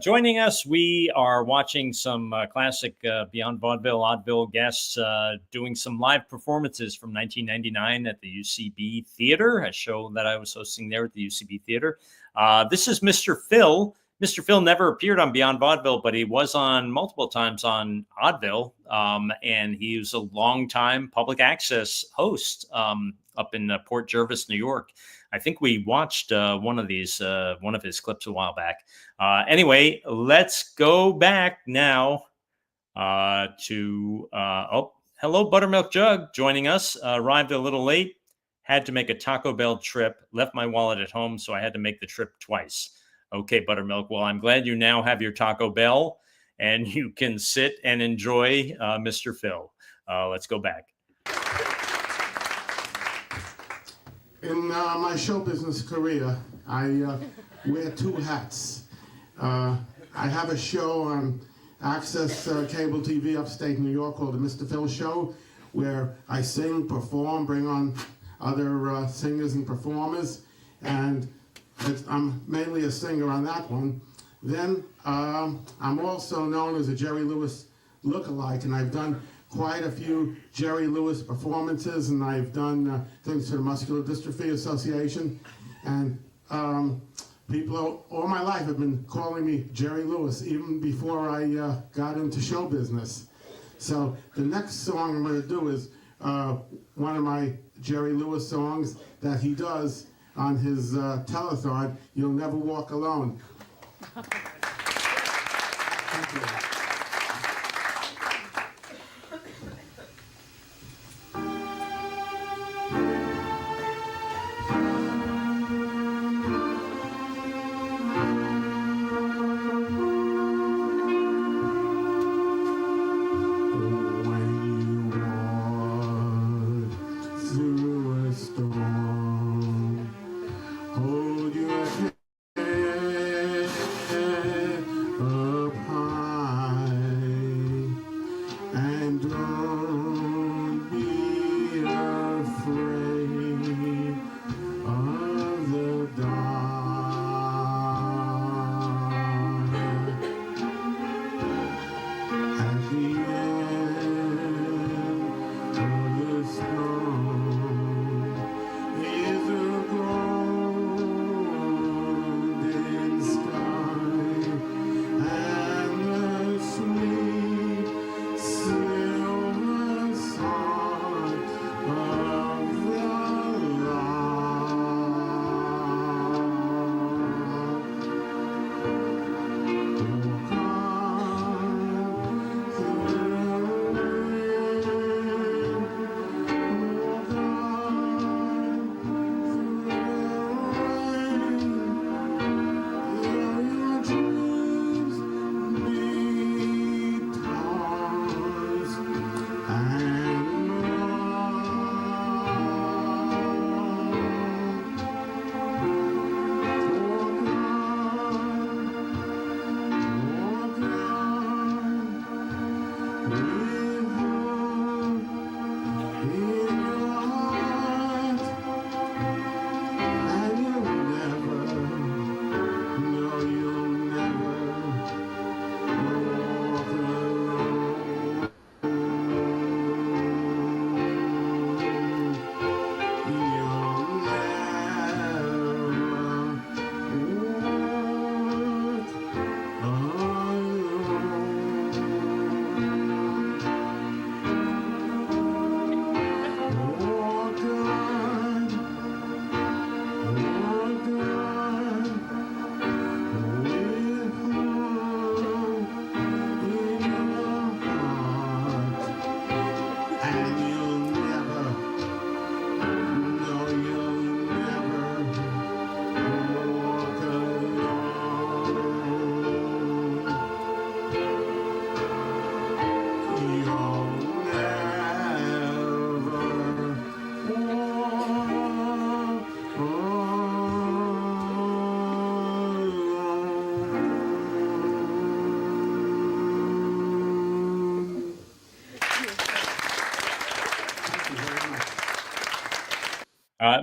joining us, we are watching some classic Beyond Vaudeville, Oddville guests doing some live performances from 1999 at the UCB Theater, a show that I was hosting there at the UCB Theater. This is Mr. Phil. Mr. Phil never appeared on Beyond Vaudeville, but he was on multiple times on Oddville, and he was a longtime public access host up in Port Jervis, New York. I think we watched one of his clips a while back. Anyway, let's go back now to hello, Buttermilk Jug, joining us. Arrived a little late, had to make a Taco Bell trip, left my wallet at home, so I had to make the trip twice. Okay, Buttermilk. Well, I'm glad you now have your Taco Bell and you can sit and enjoy Mr. Phil. Let's go back. In my show business career, I wear two hats. I have a show on Access Cable TV upstate New York called the Mr. Phil Show, where I sing, perform, bring on other singers and performers, and I'm mainly a singer on that one. Then I'm also known as a Jerry Lewis lookalike, and I've done quite a few Jerry Lewis performances, and I've done things for the Muscular Dystrophy Association, and people all my life have been calling me Jerry Lewis, even before I got into show business. So the next song I'm going to do is one of my Jerry Lewis songs that he does on his telethon, You'll Never Walk Alone. Thank you. Hold your head up high.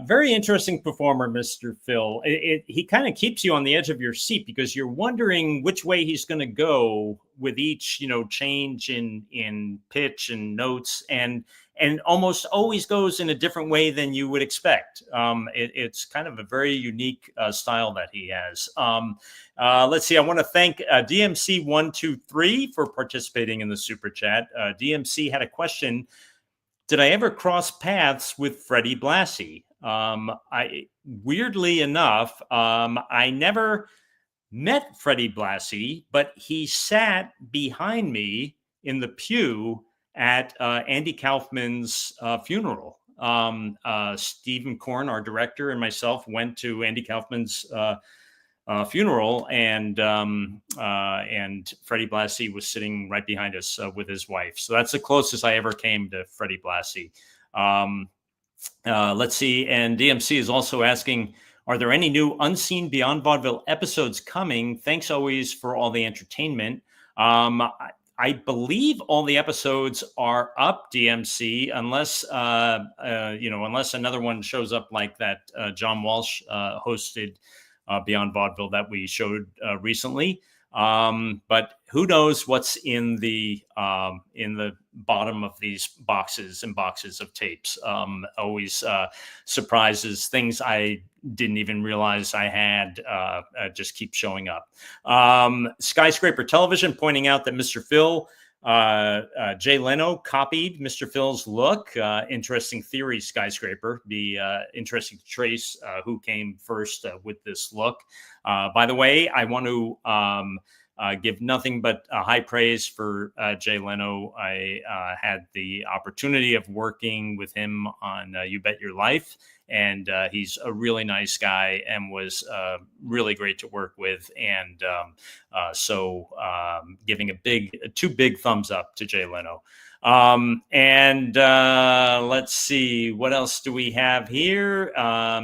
Very interesting performer, Mr. Phil. He kind of keeps you on the edge of your seat because you're wondering which way he's going to go with each, change in pitch and notes, and almost always goes in a different way than you would expect. It's kind of a very unique style that he has. Let's see. I want to thank DMC123 for participating in the super chat. DMC had a question. Did I ever cross paths with Freddie Blassie? Weirdly enough, I never met Freddie Blassie, but he sat behind me in the pew at Andy Kaufman's funeral. Stephen Korn, our director, and myself went to Andy Kaufman's funeral, and Freddie Blassie was sitting right behind us with his wife. So that's the closest I ever came to Freddie Blassie. Let's see. And DMC is also asking, are there any new unseen Beyond Vaudeville episodes coming? Thanks always for all the entertainment. I believe all the episodes are up, DMC, unless unless another one shows up like that John Walsh hosted Beyond Vaudeville that we showed recently. But who knows what's in the bottom of these boxes and boxes of tapes. Always surprises, things I didn't even realize I had just keep showing up. Skyscraper Television pointing out that Mr. Phil, Jay Leno copied Mr. Phil's look. Interesting theory, Skyscraper. Be interesting to trace who came first with this look. By the way, I want to give nothing but high praise for Jay Leno. I had the opportunity of working with him on You Bet Your Life, and he's a really nice guy and was really great to work with. And so giving two big thumbs up to Jay Leno. Let's see, what else do we have here?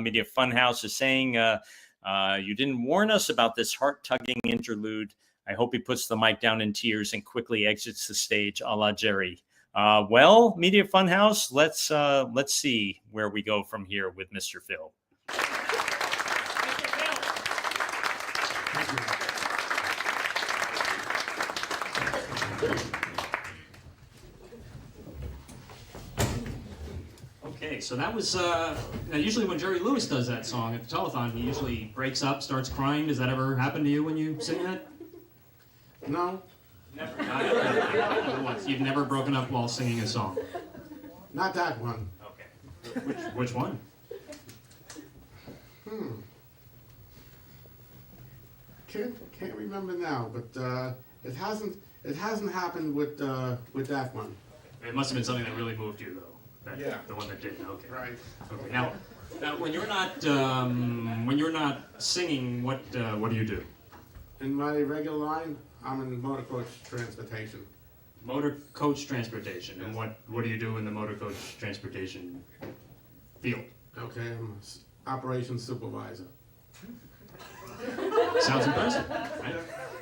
Media Funhouse is saying, you didn't warn us about this heart-tugging interlude. I hope he puts the mic down in tears and quickly exits the stage, a la Jerry. Well, Media Funhouse, let's see where we go from here with Mr. Phil. Okay, so that was, now usually when Jerry Lewis does that song at the telethon, he usually breaks up, starts crying. Does that ever happen to you when you sing that? No. Never. You've never broken up while singing a song? Not that one. Okay. Which one? Can't remember now, but it hasn't happened with that one. It must have been something that really moved you, though. Yeah. The one that didn't. Okay. Right. Okay. Now when you're not singing, what do you do? In my regular line, I'm in motor coach transportation. Motor coach transportation. Yes. And what do you do in the motor coach transportation field? Okay, I'm operations supervisor. Sounds impressive.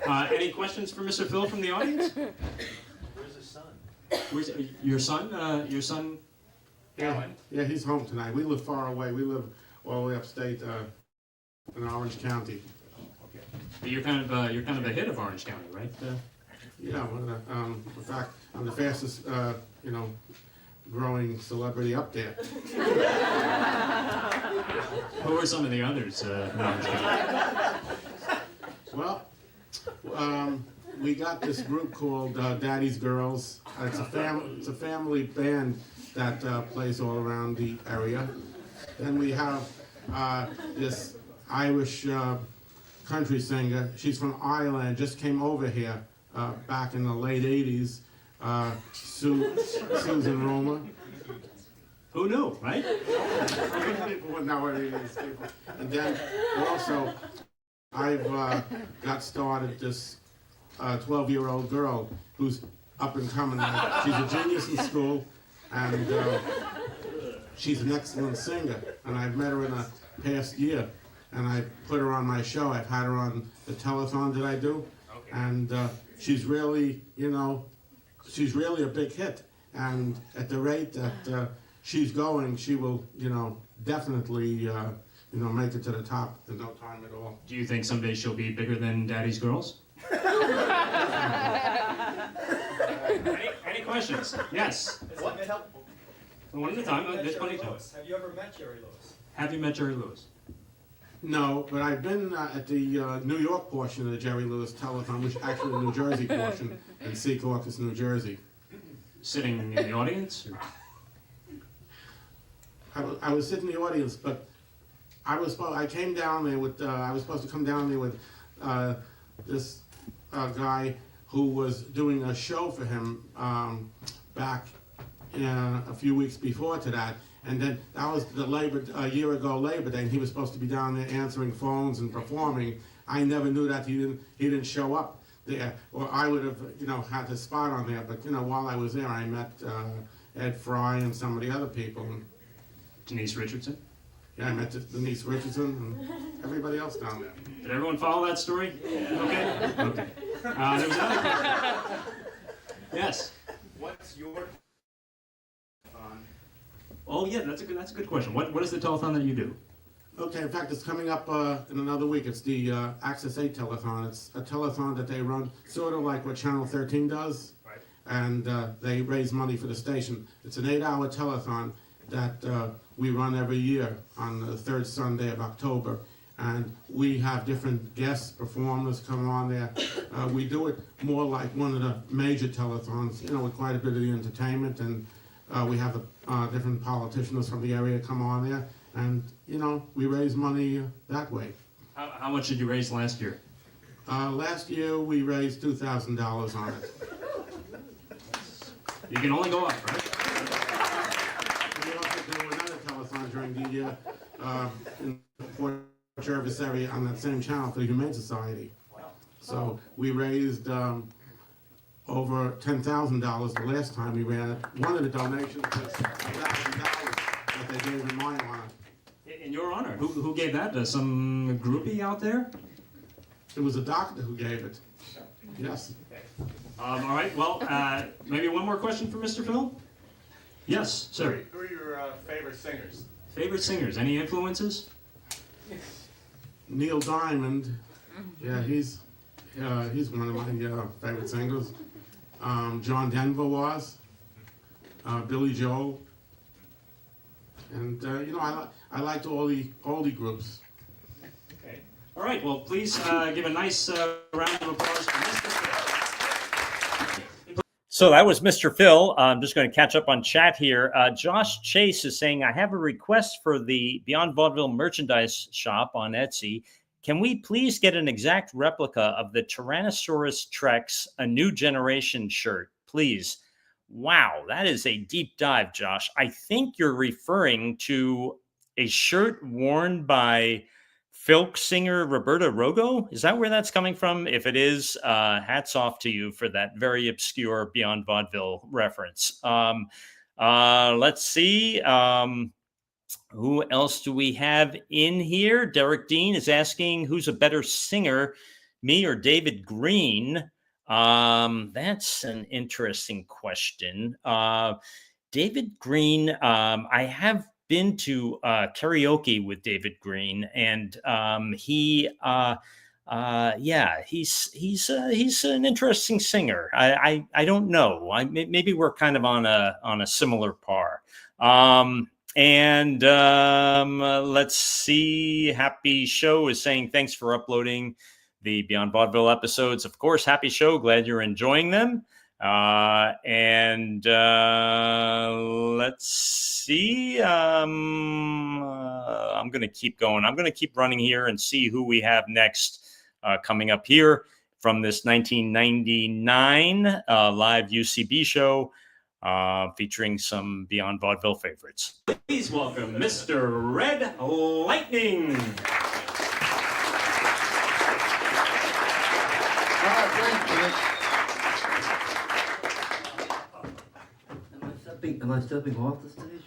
Right? Any questions for Mr. Phil from the audience? Where's his son? Where's your son? Your son? Yeah, he's home tonight. We live far away. We live all the way upstate in Orange County. Okay. But you're kind of a hit of Orange County, right? Yeah. In fact, I'm the fastest, growing celebrity up there. Who are some of the others in Orange County? Well, we got this group called Daddy's Girls. It's a family band that plays all around the area. Then we have this Irish country singer. She's from Ireland, just came over here back in the late 80s. Susan Roma. Who knew, right? People would know what it is. And then also, I've got started this 12-year-old girl who's up and coming. She's a genius in school, and she's an excellent singer. And I've met her in the past year, and I put her on my show. I've had her on the telethon that I do, and she's really, she's really a big hit. And at the rate that she's going, she will, definitely, make it to the top in no time at all. Do you think someday she'll be bigger than Daddy's Girls? Any questions? Yes. What? One at a time. There's plenty of time. Have you ever met Jerry Lewis? Have you met Jerry Lewis? No, but I've been at the New York portion of the Jerry Lewis Telethon, which is actually the New Jersey portion in Secaucus, New Jersey. Sitting in the audience? I was sitting in the audience, but I came down there with, I was supposed to come down there with this guy who was doing a show for him back a few weeks before to that. And then that was a year ago Labor Day, and he was supposed to be down there answering phones and performing. I never knew that he didn't show up there, or I would have, had the spot on there. But while I was there, I met Ed Fry and some of the other people. Denise Richardson? Yeah, I met Denise Richardson and everybody else down there. Did everyone follow that story? Okay. Okay. There was another question. Yes. What's your Oh yeah, that's a good question. What is the telethon that you do? Okay, in fact, it's coming up in another week. It's the Access 8 telethon. It's a telethon that they run sort of like what Channel 13 does. Right. And they raise money for the station. It's an 8-hour telethon that we run every year on the third Sunday of October. And we have different guest performers come on there. We do it more like one of the major telethons, with quite a bit of the entertainment. And we have different politicians from the area come on there. And, we raise money that way. How much did you raise last year? Last year we raised $2,000 on it. You can only go up, right? We also do another telethon during the year in Port Jervis area on that same channel for the Humane Society. So we raised over $10,000 the last time we ran it. One of the donations was $1,000 that they gave in my honor. In your honor? Who gave that? Some groupie out there? It was a doctor who gave it. Yes. All right. Well, maybe one more question for Mr. Phil? Yes, sir. Who are your favorite singers? Favorite singers? Any influences? Neil Diamond. Yeah, he's one of my favorite singers. John Denver was. Billy Joel. And I liked all the oldie groups. Okay. All right. Well, please give a nice round of applause for Mr. Phil. So that was Mr. Phil. I'm just going to catch up on chat here. Josh Chase is saying, I have a request for the Beyond Vaudeville merchandise shop on Etsy. Can we please get an exact replica of the Tyrannosaurus Trex A New Generation shirt, please? Wow, that is a deep dive, Josh. I think you're referring to a shirt worn by folk singer Roberta Rogo. Is that where that's coming from? If it is, hats off to you for that very obscure Beyond Vaudeville reference. Let's see. Who else do we have in here? Derek Dean is asking, who's a better singer, me or David Green? That's an interesting question. David Green, I have been to karaoke with David Green, and he's an interesting singer. I don't know. Maybe we're kind of on a similar par. Let's see. Happy Show is saying thanks for uploading the Beyond Vaudeville episodes. Of course, Happy Show. Glad you're enjoying them. Let's see. I'm going to keep going. I'm going to keep running here and see who we have next coming up here from this 1999 live UCB show featuring some Beyond Vaudeville favorites. Please welcome Mr. Red Lightning. Am I stepping off the stage?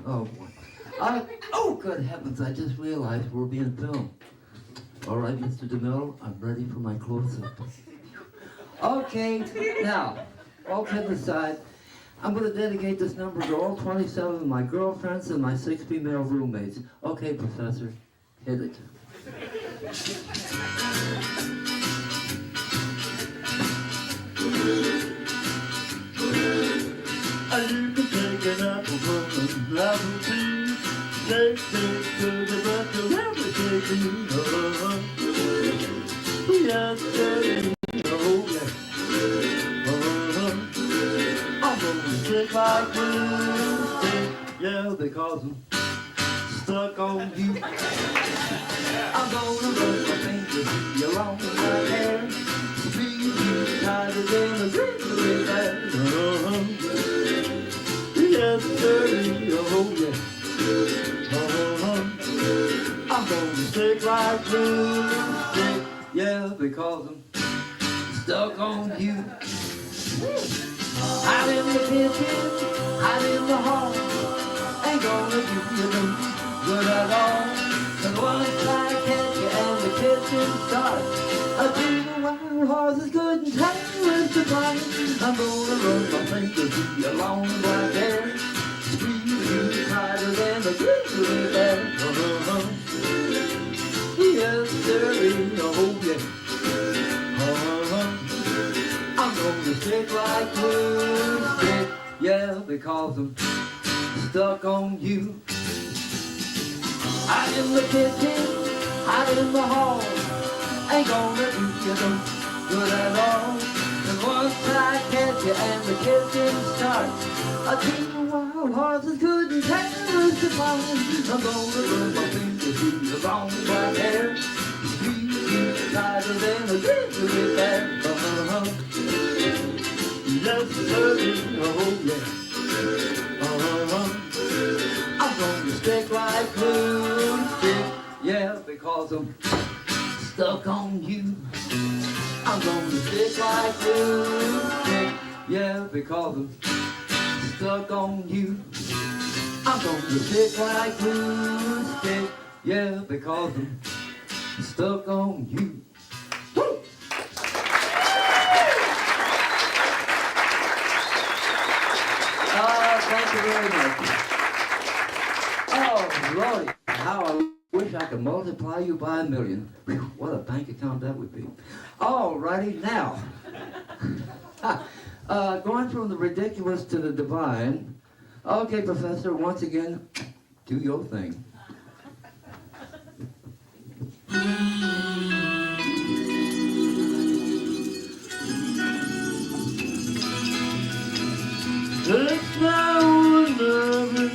Oh boy. Oh good heavens, I just realized we're being filmed. All right, Mr. DeMille, I'm ready for my close-up. Okay, now, all kidding aside, I'm going to dedicate this number to all 27 of my girlfriends and my 6 female roommates. Okay, Professor, hit it. You can take an apple from an apple tree. Take to the breath of everything. Yes, Daddy. Oh, yeah. I'm gonna stick like glue. Yeah, because I'm stuck on you. I'm gonna run my fingers along my hair. Squeeze you tighter than a grizzly bear. Yes, Daddy. Oh, yeah. I'm gonna stick like glue. Yeah, because I'm stuck on you. Out in the kitchen, out in the hall, ain't gonna do you no good at all. And once I catch you and the kitchen starts, I think the wild horse is good and tired with the blind. I'm gonna run my fingers through your long black hair, squeeze you tighter than a grizzly bear. Yes, Daddy, oh yeah. I'm gonna stick like glue, stick, yeah, because I'm stuck on you. Out in the kitchen, out in the hall, ain't gonna do you no good at all. And once I catch you and the kitchen starts, I think the wild horse is good and careless to find. I'm gonna run my fingers through your long black hair, squeeze you tighter than a grizzly bear. Yes, Daddy, oh yeah. I'm gonna stick like glue, stick, yeah, because I'm stuck on you. I'm gonna stick like glue, stick, yeah, because I'm stuck on you. I'm gonna stick like glue, stick, yeah, because I'm stuck on you. Woo! Thank you very much. Oh, Lordy, how I wish I could multiply you by 1,000,000. Whew, what a bank account that would be. All righty, now. Going from the ridiculous to the divine. Okay, Professor, once again, do your thing. It's now or never,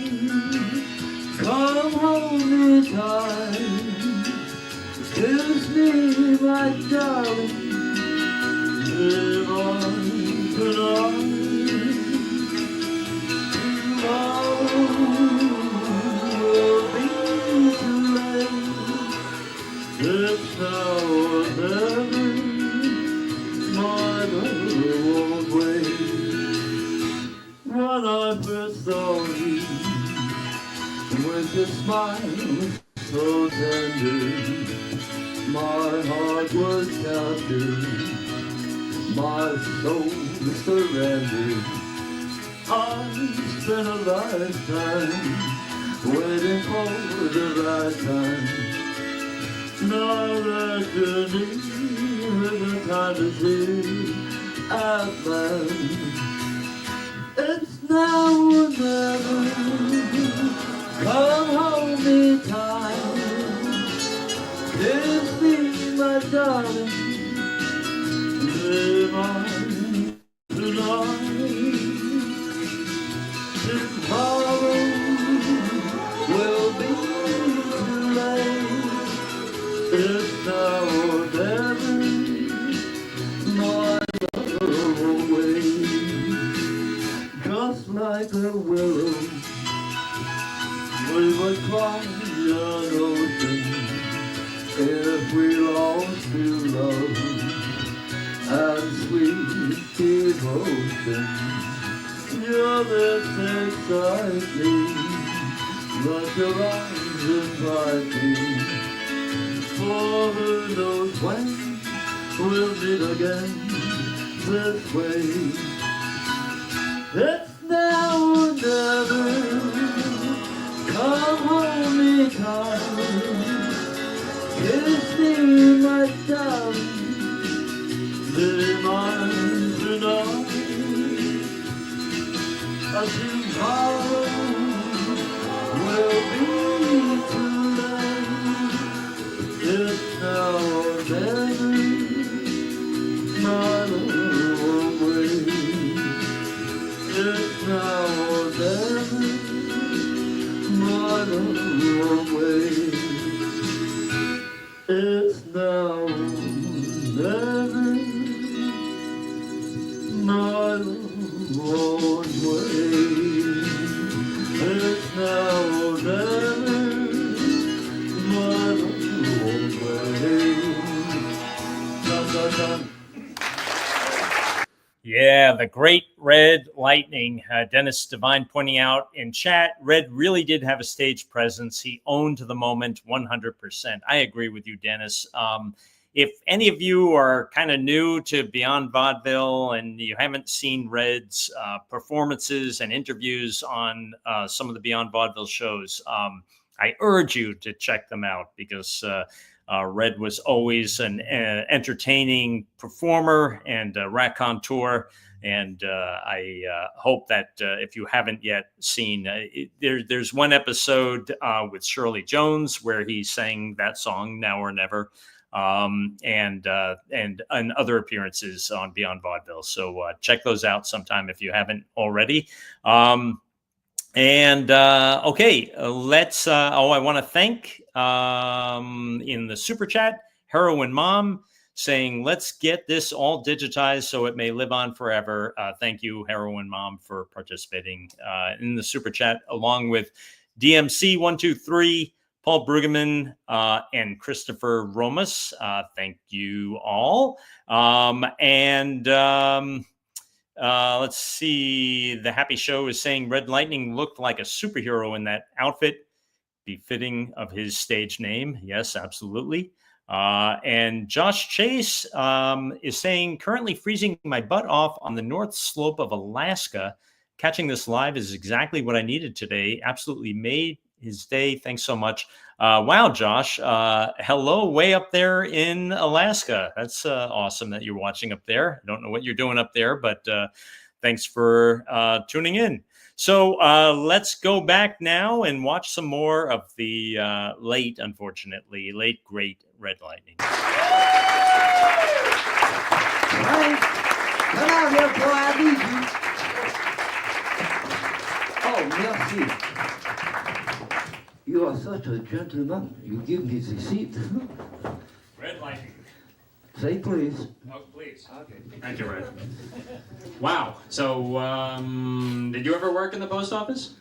come hold me tight. Kiss me, my darling, live on tonight. Tomorrow will be too late. It's now or never, my love won't wait. When I first saw you, with your smile so tender, my heart was captured, my soul surrendered. I spent a lifetime waiting for the right time. Now that you're near, the time is here at last. It's now or never, come hold me tight. Kiss me, my darling, live on tonight. Tomorrow will be too late. It's now or never, my love away. Just like a willow, we would cross an ocean if we lost to love and sweet devotion. Your lips excite me, but your eyes invite me. For who knows when we'll meet again this way. It's now or never. Come hold me tight, kiss me, my darling, be mine tonight. Tomorrow will be too late. It's now or never, my love away. It's now or never, my love away. It's now or never, my love away. It's now or never, my love away. Dun, dun, dun. Yeah, the great Red Lightning. Dennis Devine pointing out in chat, Red really did have a stage presence. He owned the moment 100%. I agree with you, Dennis. If any of you are kind of new to Beyond Vaudeville and you haven't seen Red's performances and interviews on some of the Beyond Vaudeville shows, I urge you to check them out because Red was always an entertaining performer and raconteur. And I hope that if you haven't yet seen, there's one episode with Shirley Jones where he sang that song, Now or Never. And other appearances on Beyond Vaudeville. So check those out sometime if you haven't already. Okay, let's. I want to thank in the super chat, Heroin Mom saying, "Let's get this all digitized so it may live on forever." Thank you, Heroin Mom, for participating in the super chat, along with DMC123. Paul Brueggemann and Christopher Romas. Thank you all. Let's see. The Happy Show is saying Red Lightning looked like a superhero in that outfit, befitting of his stage name. Yes, absolutely. And Josh Chase is saying, currently freezing my butt off on the north slope of Alaska. Catching this live is exactly what I needed today. Absolutely made his day. Thanks so much. Wow, Josh. Hello, way up there in Alaska. That's awesome that you're watching up there. I don't know what you're doing up there, but thanks for tuning in. So let's go back now and watch some more of the late, great Red Lightning. Hey, come out here, boy, I need you. Oh, merci. You are such a gentleman. You give me the seat. Red Lightning. Say please. Oh, please. Okay. Thank you, Red. Wow. So, did you ever work in the post office?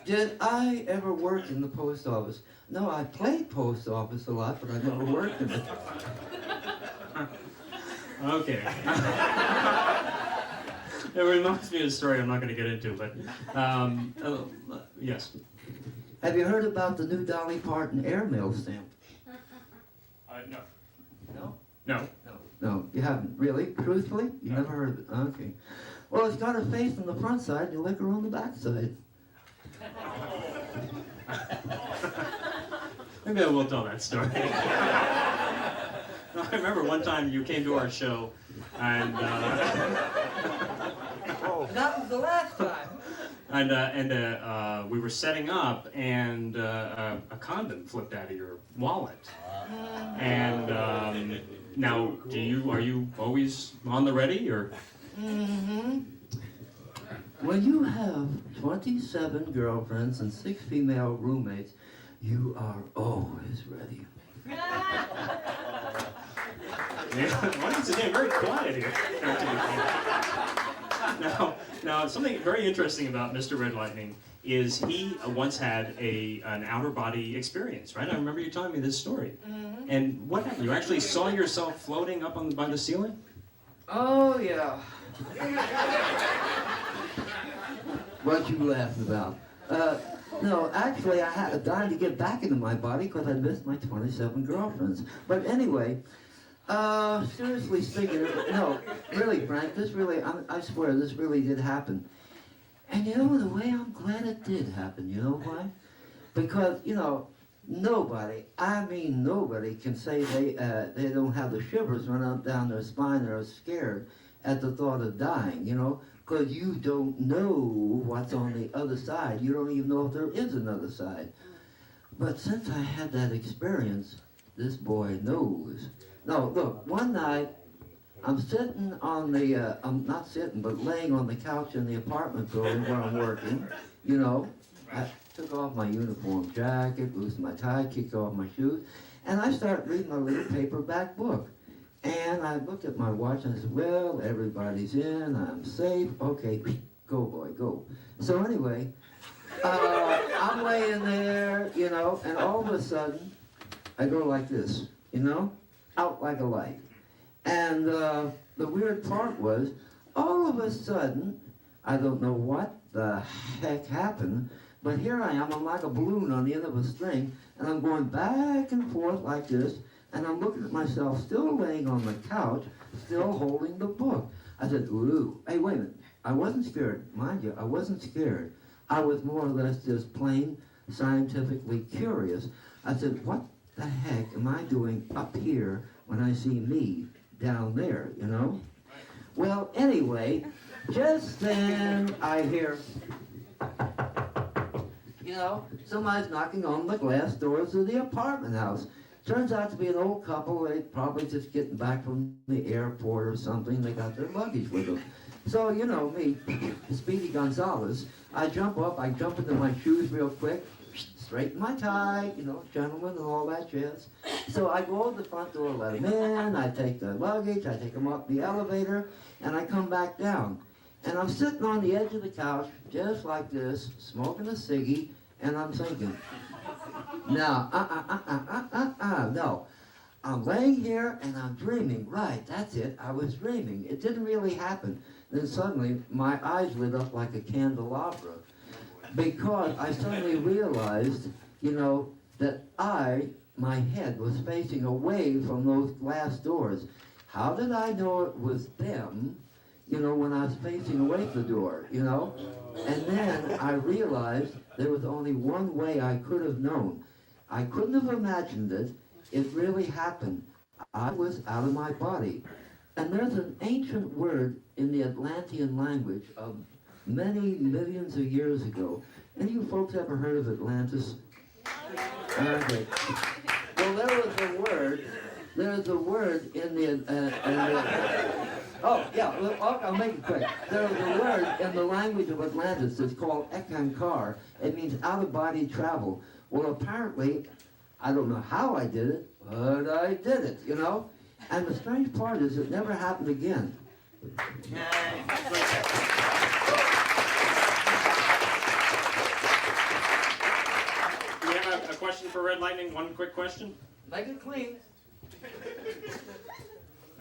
Did I ever work in the post office? No, I played post office a lot, but I never worked in it. Okay. It reminds me of a story I'm not going to get into, but yes. Have you heard about the new Dolly Parton airmail stamp? No. No? No. No, you haven't. Really? Truthfully? You never heard of it? Okay. Well, it's got a face on the front side and a liquor on the back side. Maybe I will tell that story. I remember one time you came to our show and... That was the last time. And we were setting up, and a condom flipped out of your wallet. And now, are you always on the ready, or? Mm-hmm. When you have 27 girlfriends and 6 female roommates, you are always ready. Why is it very quiet here? Now, something very interesting about Mr. Red Lightning is he once had an outer body experience, right? I remember you telling me this story. Mm-hmm. And what happened? You actually saw yourself floating up by the ceiling? Oh, yeah. What you laughing about? No, actually, I had a dime to get back into my body because I missed my 27 girlfriends. But anyway, seriously speaking, no, really, Frank, this really, I swear, this really did happen. And you know, in a way, I'm glad it did happen. You know why? Because, you know, nobody, I mean nobody, can say they don't have the shivers run up down their spine or are scared at the thought of dying, you know, because you don't know what's on the other side. You don't even know if there is another side. But since I had that experience, this boy knows. No, look, one night, I'm sitting on the, I'm not sitting, but laying on the couch in the apartment building where I'm working, you know. I took off my uniform jacket, loosened my tie, kicked off my shoes, and I started reading my little paperback book. And I looked at my watch and I said, well, everybody's in, I'm safe, okay, go boy, go. So anyway, I'm laying there, you know, and all of a sudden, I go like this, you know, out like a light. And the weird part was, all of a sudden, I don't know what the heck happened, but here I am, I'm like a balloon on the end of a string, and I'm going back and forth like this, and I'm looking at myself still laying on the couch, still holding the book. I said, ooh, hey, wait a minute. I wasn't scared. Mind you, I wasn't scared. I was more or less just plain scientifically curious. I said, what the heck am I doing up here when I see me down there, you know? Well, anyway, just then I hear, you know, somebody's knocking on the glass doors of the apartment house. Turns out to be an old couple. They probably just getting back from the airport or something. They got their luggage with them. So, you know, me, Speedy Gonzalez, I jump up, I jump into my shoes real quick, straighten my tie, you know, gentlemen and all that jazz. So I go to the front door, let them in, I take their luggage, I take them up the elevator, and I come back down. And I'm sitting on the edge of the couch, just like this, smoking a ciggy, and I'm thinking, now, no. I'm laying here and I'm dreaming. Right, that's it. I was dreaming. It didn't really happen. Then suddenly, my eyes lit up like a candelabra because I suddenly realized, you know, that my head was facing away from those glass doors. How did I know it was them, you know, when I was facing away from the door, you know? And then I realized there was only one way I could have known. I couldn't have imagined it. It really happened. I was out of my body. And there's an ancient word in the Atlantean language of many millions of years ago. Any of you folks ever heard of Atlantis? Okay. Well, there's a word in the, oh, yeah, well, I'll make it quick. There's a word in the language of Atlantis that's called ekankar. It means out-of-body travel. Well, apparently, I don't know how I did it, but I did it, you know? And the strange part is it never happened again. We have a question for Red Lightning. One quick question. Make it clean.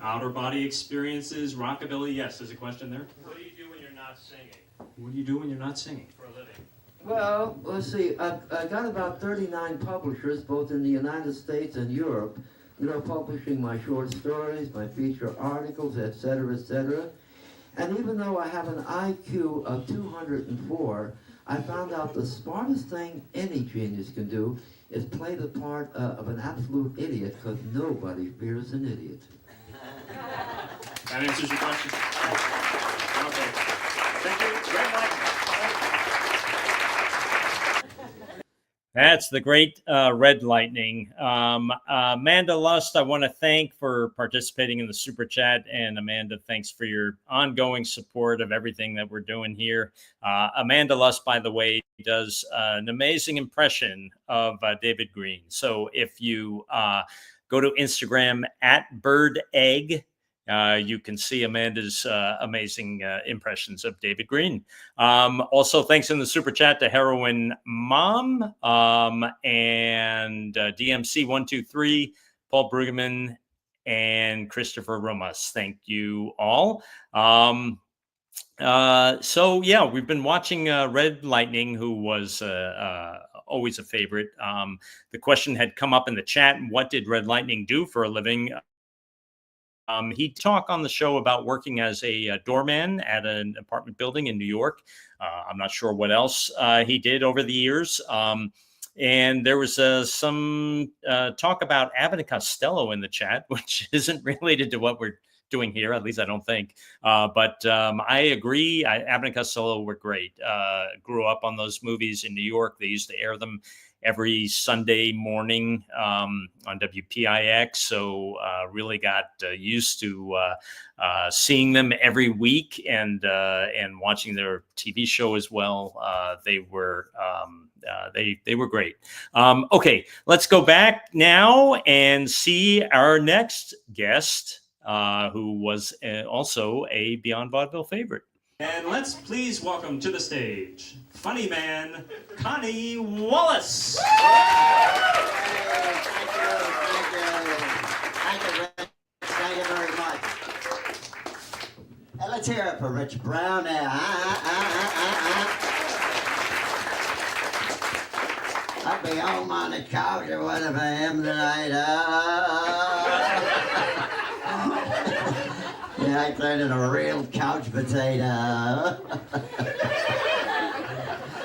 Outer body experiences, rockabilly. Yes, there's a question there. What do you do when you're not singing What do you do when you're not singing? for a living? Well, let's see. I've got about 39 publishers, both in the United States and Europe, you know, publishing my short stories, my feature articles, etc., etc. And even though I have an IQ of 204, I found out the smartest thing any genius can do is play the part of an absolute idiot, because nobody fears an idiot. That answers your question. Okay. Thank you. Red Lightning. That's the great Red Lightning. Amanda Lust, I want to thank for participating in the Super Chat. And Amanda, thanks for your ongoing support of everything that we're doing here. Amanda Lust, by the way, does an amazing impression of David Green. So if you go to Instagram @BirdEgg, you can see Amanda's amazing impressions of David Green. Also, thanks in the Super Chat to Heroin Mom and DMC123, Paul Brueggemann, and Christopher Romas. Thank you all. So, yeah, we've been watching Red Lightning, who was always a favorite. The question had come up in the chat, what did Red Lightning do for a living? He'd talk on the show about working as a doorman at an apartment building in New York. I'm not sure what else he did over the years. And there was some talk about Abbott and Costello in the chat, which isn't related to what we're doing here, at least I don't think. But I agree. Abbott and Costello were great. Grew up on those movies in New York. They used to air them every Sunday morning on WPIX. So really got used to seeing them every week and watching their TV show as well. They were great. Okay, let's go back now and see our next guest, who was also a Beyond Vaudeville favorite. And let's please welcome to the stage, funny man, Connie Wallace. Thank you very much. And let's hear it for Rich Brown now. I'll be home on the couch or whatever I am tonight. Yeah, I turned into a real couch potato.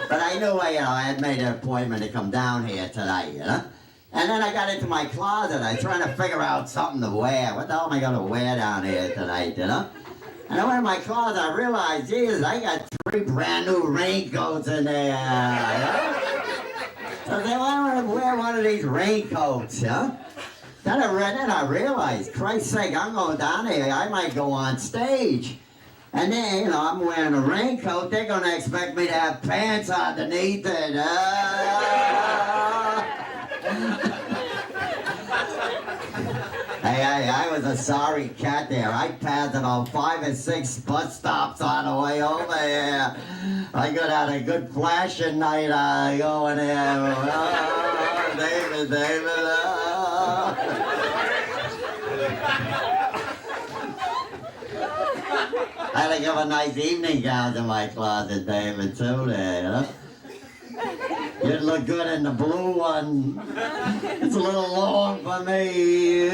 But I knew I had made an appointment to come down here tonight, you know? And then I got into my closet. I was trying to figure out something to wear. What the hell am I going to wear down here tonight, you know? And I went in my closet. I realized, Jesus, I got 3 brand new raincoats in there. You know? So I said, well, I want to wear one of these raincoats, huh? Then I read it, I realized, Christ's sake, I'm going down here, I might go on stage. And then, you know, I'm wearing a raincoat, they're going to expect me to have pants underneath it. Hey, I was a sorry cat there. I passed about 5 or 6 bus stops on the way over here. I could have a good flashing night going there. Oh, David, I had to give a nice evening gown to my closet, David, too, there, you know? You'd look good in the blue one. It's a little long for me.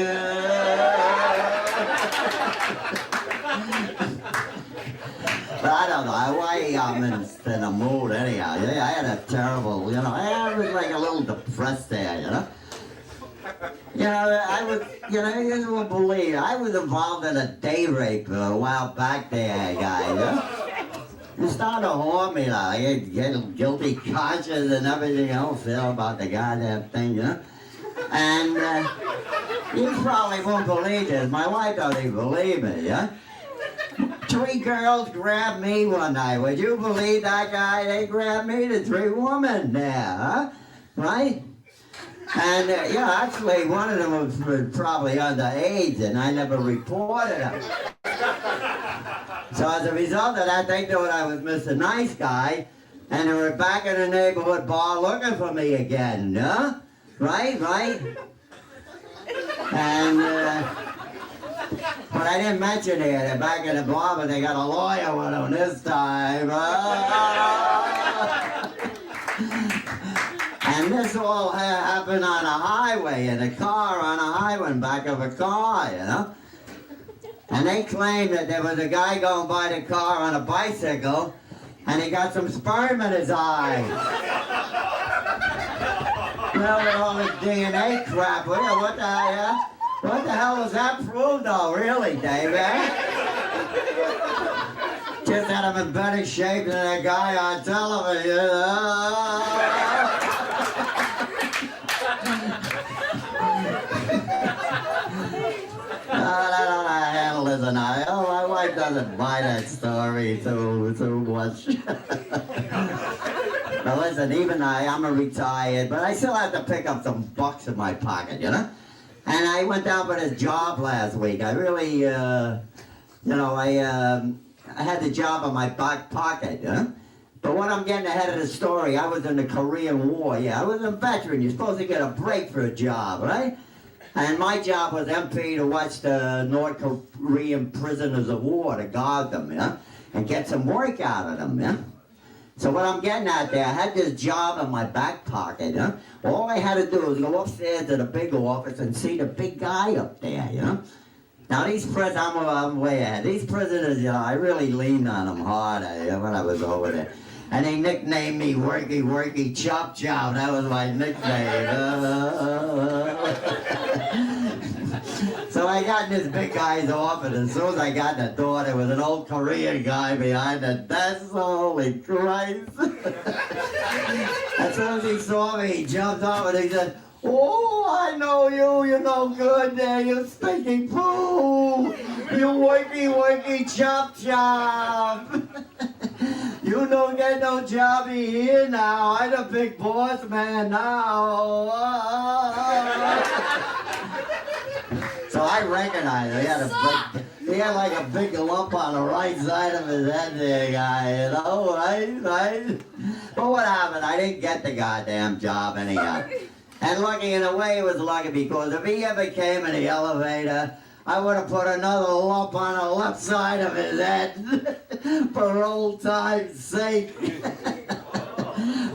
But I don't know why I'm in a mood anyhow. I had a terrible, you know, I was like a little depressed there, you know? You know, you won't believe it. I was involved in a day rape a while back there, guy, you know? It started to haunt me, like, I get guilty conscience and everything else, you know, about the goddamn thing, you know? And you probably won't believe this. My wife doesn't even believe it, yeah? 3 girls grabbed me one night. Would you believe that, guy? They grabbed me, the 3 women there, huh? Right? And, yeah, actually, one of them was probably underage, and I never reported him. So as a result of that, they thought I was Mr. Nice Guy, and they were back in the neighborhood bar looking for me again, huh? Right? And, but I didn't mention it. They're back in the bar, but they got a lawyer with them this time. And this all happened on a highway, in a car on a highway, in back of a car, you know? And they claimed that there was a guy going by the car on a bicycle, and he got some sperm in his eye. Well, with all this DNA crap, what the hell was that proved, though, really, David? Just had him in better shape than that guy on television. Listen, my wife doesn't buy that story too much. Now listen, even I'm a retired, but I still have to pick up some bucks in my pocket, you know? And I went down for this job last week. I really, you know, I had the job in my back pocket, you know? But what I'm getting ahead of the story, I was in the Korean War, yeah. I was a veteran. You're supposed to get a break for a job, right? And my job was MP to watch the North Korean prisoners of war, to guard them, yeah? And get some work out of them, yeah? So what I'm getting at there, I had this job in my back pocket, yeah? All I had to do was go upstairs to the big office and see the big guy up there, you know? Now these prisoners, I'm way ahead. These prisoners, you know, I really leaned on them hard when I was over there. And they nicknamed me Worky Worky Chop Chop. That was my nickname. So I got in this big guy's office. As soon as I got in the door, there was an old Korean guy behind the desk. Holy Christ. As soon as he saw me, he jumped up and he said, "Oh, I know you. You're no good there. You stinking poo. You Worky Worky Chop Chop." You don't get no jobby here now. I'm the big boss man now. So I recognized him. He had like a big lump on the right side of his head there, guy, you know, right? But what happened? I didn't get the goddamn job anyhow. And lucky in a way it was lucky, because if he ever came in the elevator, I would have put another lump on the left side of his head for old time's sake.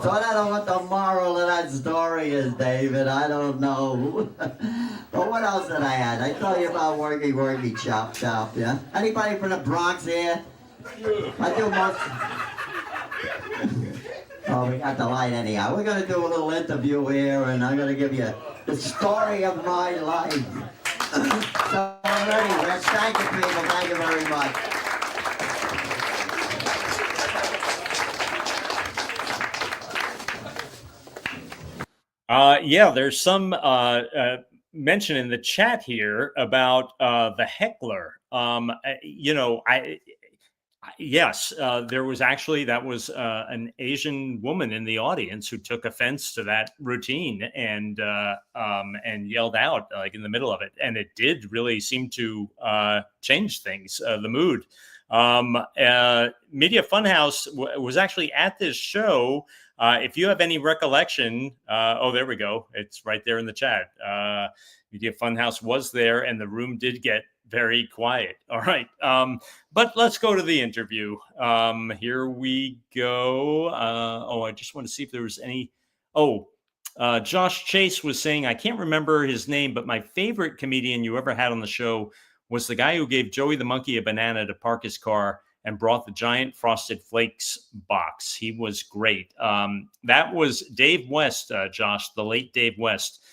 So I don't know what the moral of that story is, David. I don't know. But what else did I have? I told you about Worky Worky Chop Chop, yeah? Anybody from the Bronx here? I do most... Oh, we got the light anyhow. We're going to do a little interview here, and I'm going to give you the story of my life. So I'm ready, Rich. Thank you, people. Thank you very much. Yeah, there's some mention in the chat here about the heckler. You know, yes, there was actually, that was an Asian woman in the audience who took offense to that routine and yelled out like in the middle of it, and it did really seem to change things, the mood. Media Funhouse was actually at this show. If you have any recollection, oh, there we go. It's right there in the chat. Media Funhouse was there, and the room did get very quiet. All right. But let's go to the interview. Here we go. Oh, I just want to see if there was any. Oh, Josh Chase was saying, I can't remember his name, but my favorite comedian you ever had on the show was the guy who gave Joey the monkey a banana to park his car and brought the giant Frosted Flakes box. He was great. That was Dave West, Josh, the late Dave West.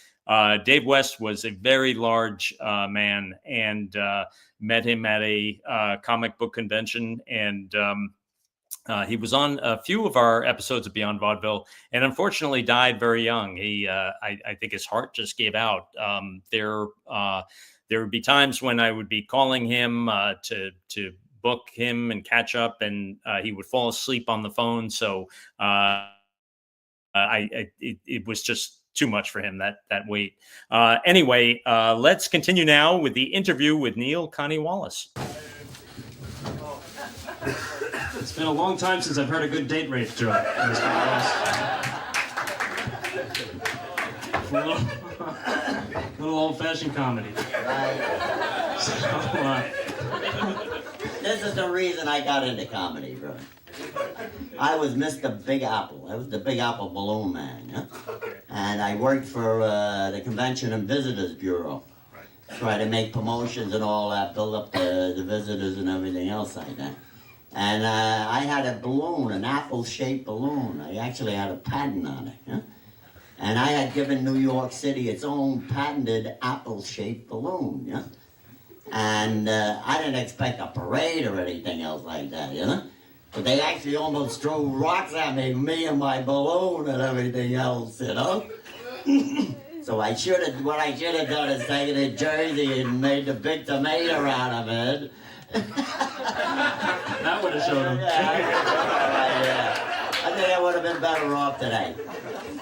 Dave West was a very large man, and met him at a comic book convention, and he was on a few of our episodes of Beyond Vaudeville, and unfortunately died very young. He, I think his heart just gave out. There would be times when I would be calling him to book him and catch up, and he would fall asleep on the phone. So it was just too much for him, that wait. Anyway, let's continue now with the interview with Neil Connie Wallace. It's been a long time since I've heard a good date rape joke. Little old-fashioned comedy. This is the reason I got into comedy, bro. I was Mr. Big Apple. I was the Big Apple balloon man, yeah? And I worked for the Convention and Visitors Bureau. Try to make promotions and all that, build up the visitors and everything else like that. And I had a balloon, an apple-shaped balloon. I actually had a patent on it, yeah? And I had given New York City its own patented apple-shaped balloon, yeah? And I didn't expect a parade or anything else like that, you know? But they actually almost threw rocks at me and my balloon and everything else, you know? So what I should have done is taken a jersey and made the big tomato out of it. That would have showed him. Yeah. I think I would have been better off today.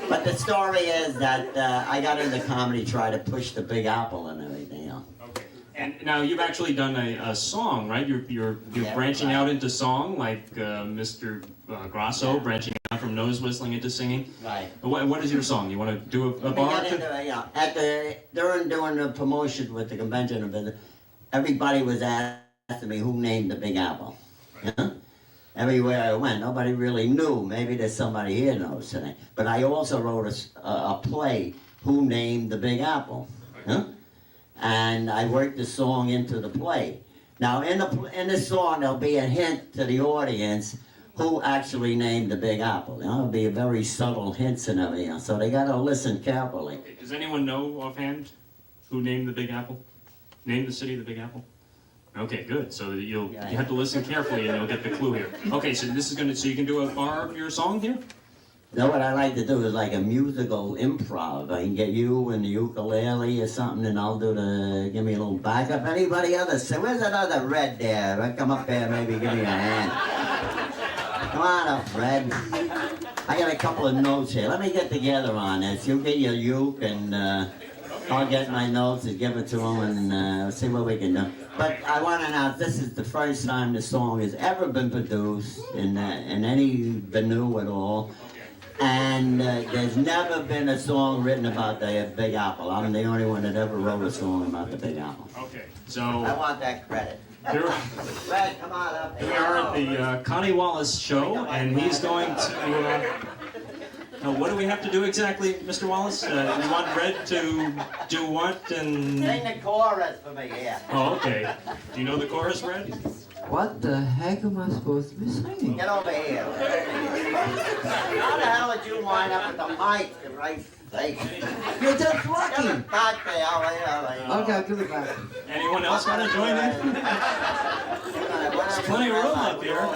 But the story is that I got into comedy, try to push the Big Apple and everything else. And now you've actually done a song, right? You're branching out into song, like Mr. Grosso, branching out from nose whistling into singing. Right. What is your song? You want to do a bar? During doing the promotion with the convention, everybody was asking me who named the Big Apple. Right. You know? Everywhere I went, nobody really knew. Maybe there's somebody here knows today. But I also wrote a play, Who Named the Big Apple? Right. Huh? and I worked the song into the play. Now, in the song, there'll be a hint to the audience who actually named the Big Apple. You know, there'll be very subtle hints and everything, so they got to listen carefully. Does anyone know offhand who named the Big Apple? Name the city of the Big Apple? Okay, good. So you have to listen carefully and you'll get the clue here. Okay, so this is going to, so you can do a bar of your song here? Now, what I like to do is like a musical improv. I can get you and the ukulele or something, and I'll do the, give me a little backup. Anybody else? So where's that other Red there? I'll come up there, maybe give me a hand. Come on up, Fred. I got a couple of notes here. Let me get together on this. You get your uke, and I'll get my notes and give it to them, and see what we can do. But I want to announce this is the first time the song has ever been produced in any venue at all. And there's never been a song written about the Big Apple. I'm the only one that ever wrote a song about the Big Apple. Okay, so... I want that credit. Fred, come on up. We are at the Connie Wallace show, and he's going to... what do we have to do exactly, Mr. Wallace? You want Red to do what? And sing the chorus for me, yeah. Oh, okay. Do you know the chorus, Red? What the heck am I supposed to be singing? Get over here. How the hell did you wind up with the mic in right place? You're just lucky. Give it back there. Okay, I'll give it back. Anyone else want to join in? There's plenty of room up here.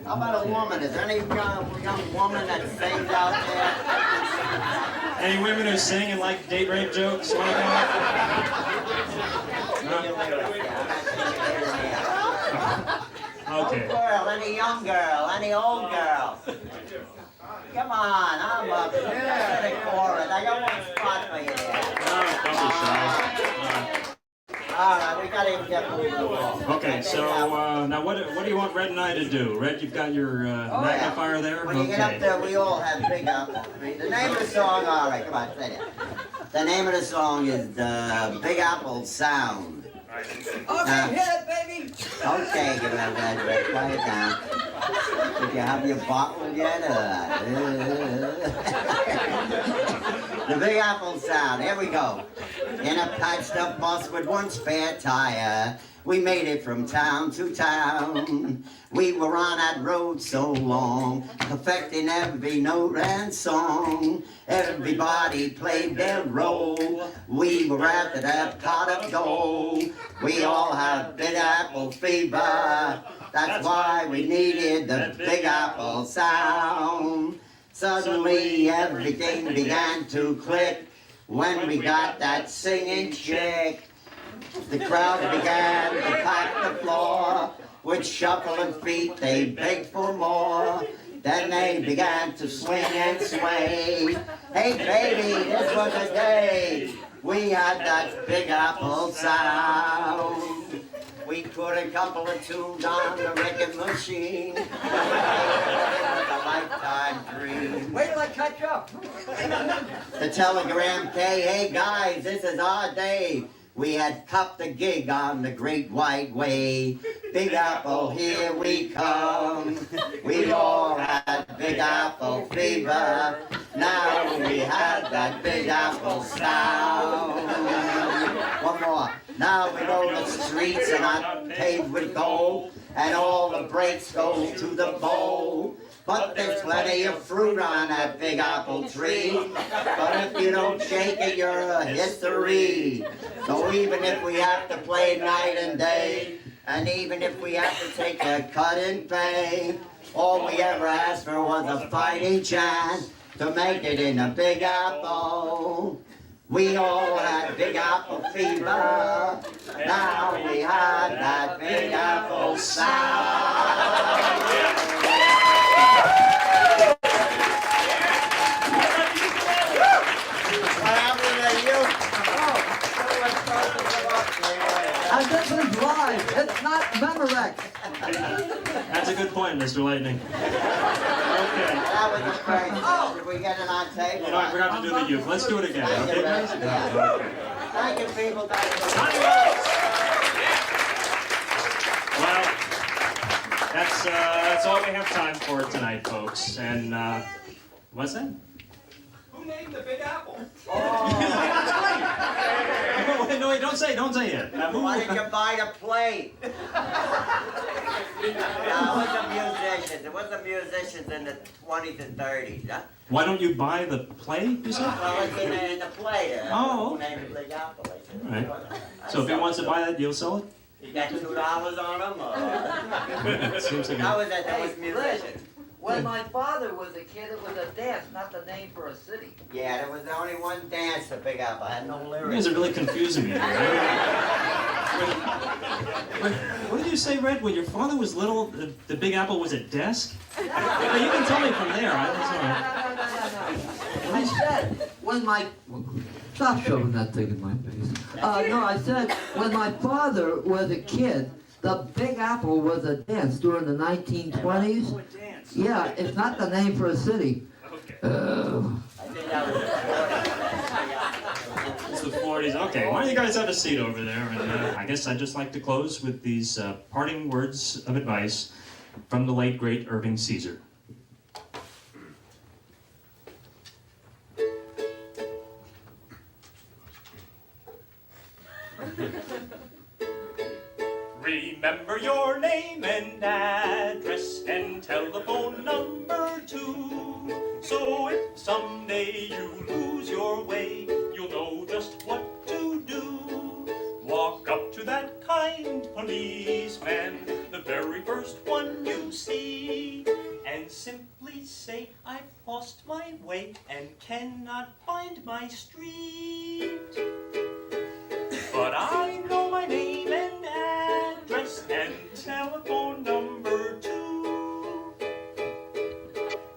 How about a woman? Is there any young woman that sings out there? Any women who sing and like date rape jokes? Want to come up? Okay. Girl, any young girl, any old girl. Come on, I'm up here. I got one spot for you there. Don't be shy. All right, we gotta even get moving along. Okay, so now what do you want Red and I to do? Red, you've got your magnifier there? When you get up there, we all have Big Apple. The name of the song, all right, come on, say it. The name of the song is the Big Apple Sound. Okay, hit it, baby! Okay, give it up, Red, quiet down. Did you have your bottle yet? The Big Apple Sound, here we go. In a patched up bus with one spare tire, we made it from town to town. We were on that road so long, perfecting every note and song. Everybody played their role. We were after that pot of gold. We all had Big Apple fever. That's why we needed the Big Apple Sound. Suddenly everything began to click when we got that singing chick. The crowd began to pack the floor. With shuffling feet they begged for more. Then they began to swing and sway. Hey baby, this was a day we had that Big Apple Sound. We put a couple of tunes on the record machine. A lifetime dream. Wait till I catch up. The telegram came, hey guys, this is our day. We had copped a gig on the Great White Way. Big Apple, here we come. We all had Big Apple fever. Now we had that Big Apple Sound. One more. Now we know the streets are not paved with gold, and all the brakes go to the bowl. But there's plenty of fruit on that Big Apple tree. But if you don't shake it, you're a history. So even if we have to play night and day, and even if we have to take a cut in pay, all we ever asked for was a fighting chance to make it in a Big Apple. We all had Big Apple fever. Now we had that Big Apple Sound. This is live. It's not Memorex. That's a good point, Mr. Lightning. Okay. That was a great. Oh, did we get it on tape? You know, I forgot to do the uke. Let's do it again. Okay, guys? Thank you, people. Thank you. Well, that's all we have time for tonight, folks. And what's that? Who named the Big Apple? No, wait, don't say it. Why did you buy the plate? No, it was the musicians in the 20s and 30s, huh? Why don't you buy the play, you said? Well, it's in the plate. Oh. Who named the Big Apple? All right. So if he wants to buy that, you'll sell it? You got $2 on them? Or? Seems like How was that? That was musicians. When my father was a kid, it was a dance, not the name for a city. Yeah, there was only one dance, the Big Apple. I had no lyrics. You guys are really confusing me here. What did you say, Red? When your father was little, the Big Apple was a desk? You can tell me from there. That's all right. I said, when my... Stop shoving that thing in my face. No, I said, when my father was a kid, the Big Apple was a dance during the 1920s. Yeah, it's not the name for a city. It's the 40s. Okay, why don't you guys have a seat over there? And I guess I'd just like to close with these parting words of advice from the late, great Irving Caesar. Remember your name and address and telephone number too. So if someday you lose your way, you'll know just what to do. Walk up to that kind policeman, the very first one you see, and simply say, I've lost my way and cannot find my street. But I know my name and address and telephone number too.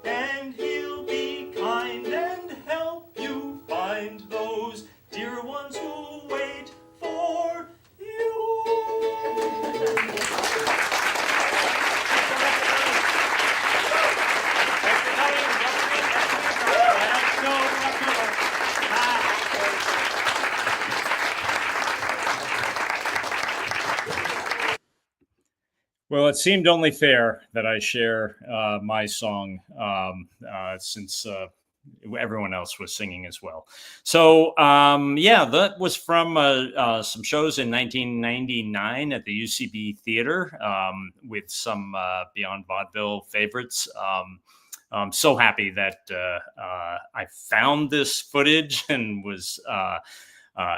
And he'll be kind and help you find those dear ones who wait for you. Well, it seemed only fair that I share my song since everyone else was singing as well. So, yeah, that was from some shows in 1999 at the UCB Theater with some Beyond Vaudeville favorites. I'm so happy that I found this footage and was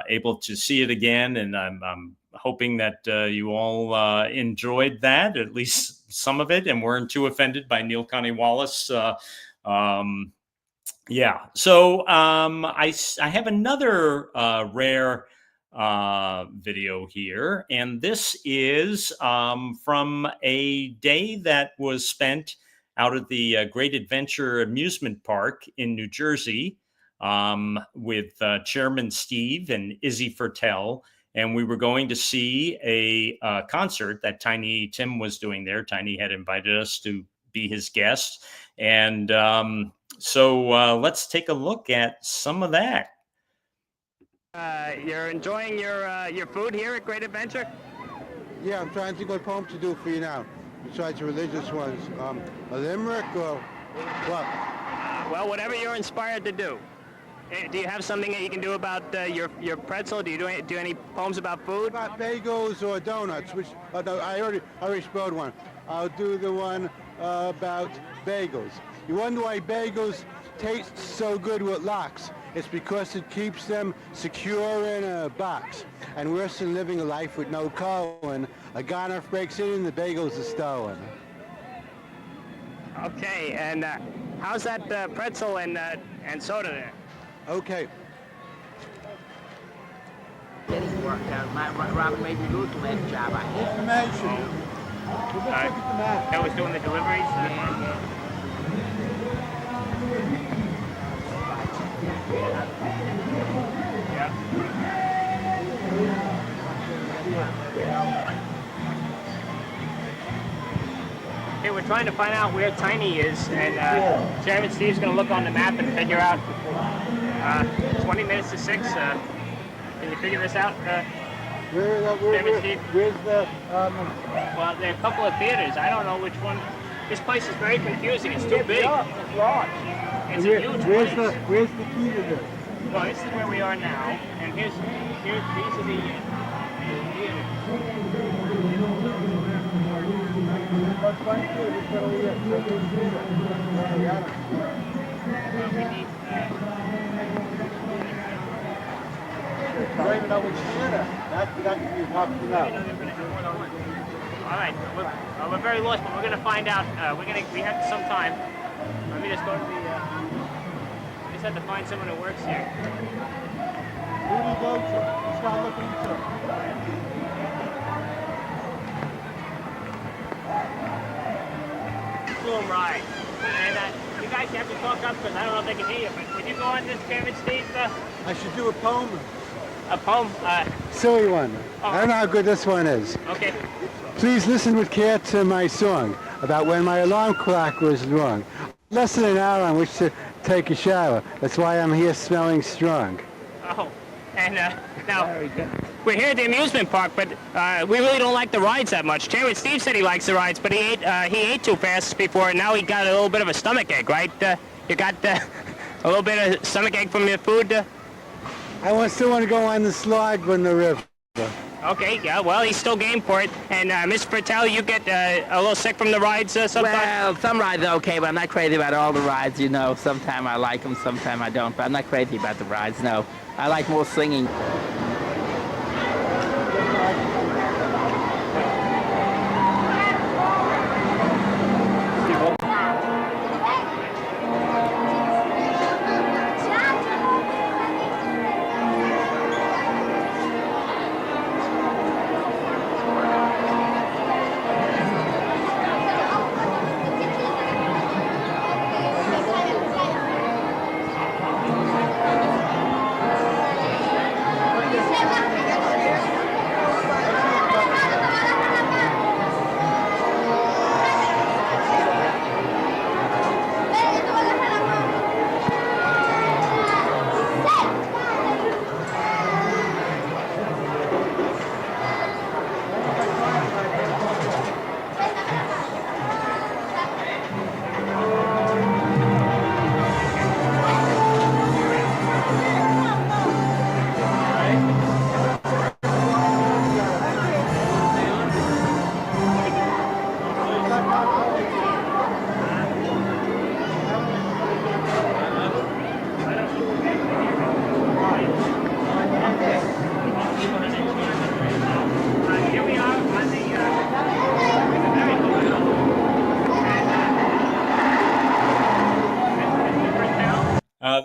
able to see it again, and I'm hoping that you all enjoyed that, at least some of it, and weren't too offended by Neil Connie Wallace. Yeah, so I have another rare video here, and this is from a day that was spent out at the Great Adventure Amusement Park in New Jersey with Chairman Steve and Izzy Fertel. And we were going to see a concert that Tiny Tim was doing there. Tiny had invited us to be his guest. And so let's take a look at some of that. You're enjoying your food here at Great Adventure? Yeah, I'm trying to think what poem to do for you now, besides the religious ones. A limerick or what? Well, whatever you're inspired to do. Do you have something that you can do about your pretzel? Do you do any poems about food? About bagels or donuts? Which no, I already spelled one. I'll do the one about bagels. You wonder why bagels taste so good with locks? It's because it keeps them secure in a box. And worse than living a life with no colon, a gonner breaks in and the bagels are stolen. Okay, and how's that pretzel and soda there? Okay. Getting work out. Robin made me lose the last job I had. Information. That was doing the deliveries? Yeah. Okay, we're trying to find out where Tiny is, and Chairman Steve's going to look on the map and figure out 20 minutes to 6. Can you figure this out? Chairman Steve? Where's the... Well, there are a couple of theaters. I don't know which one. This place is very confusing. It's too big. It's large. It's a huge place. Where's the key to this? Well, this is where we are now, and these are the Don't even know which theater. That could be popping out. All right, we're very lost, but we're gonna find out. We have some time. Let me just go to the. We just have to find someone who works here. Who do you go to? Just gotta look into it. Boom ride. And you guys have to talk up because I don't know if they can hear you. But would you go on this carriage, Steve? I should do a poem. A poem? Silly one. I don't know how good this one is. Okay. Please listen with care to my song about when my alarm clock was wrong. Less than an hour on which to take a shower. That's why I'm here smelling strong. Oh, and now we're here at the amusement park, but we really don't like the rides that much. Chairman Steve said he likes the rides, but he ate too fast before, and now he got a little bit of a stomach ache, right? You got a little bit of stomach ache from your food? I still want to go on the slide on the river. Okay, yeah, well, he's still game for it. And Miss Fertel, you get a little sick from the rides sometimes? Well, some rides are okay, but I'm not crazy about all the rides, you know. Sometimes I like them, sometimes I don't, but I'm not crazy about the rides, no. I like more singing.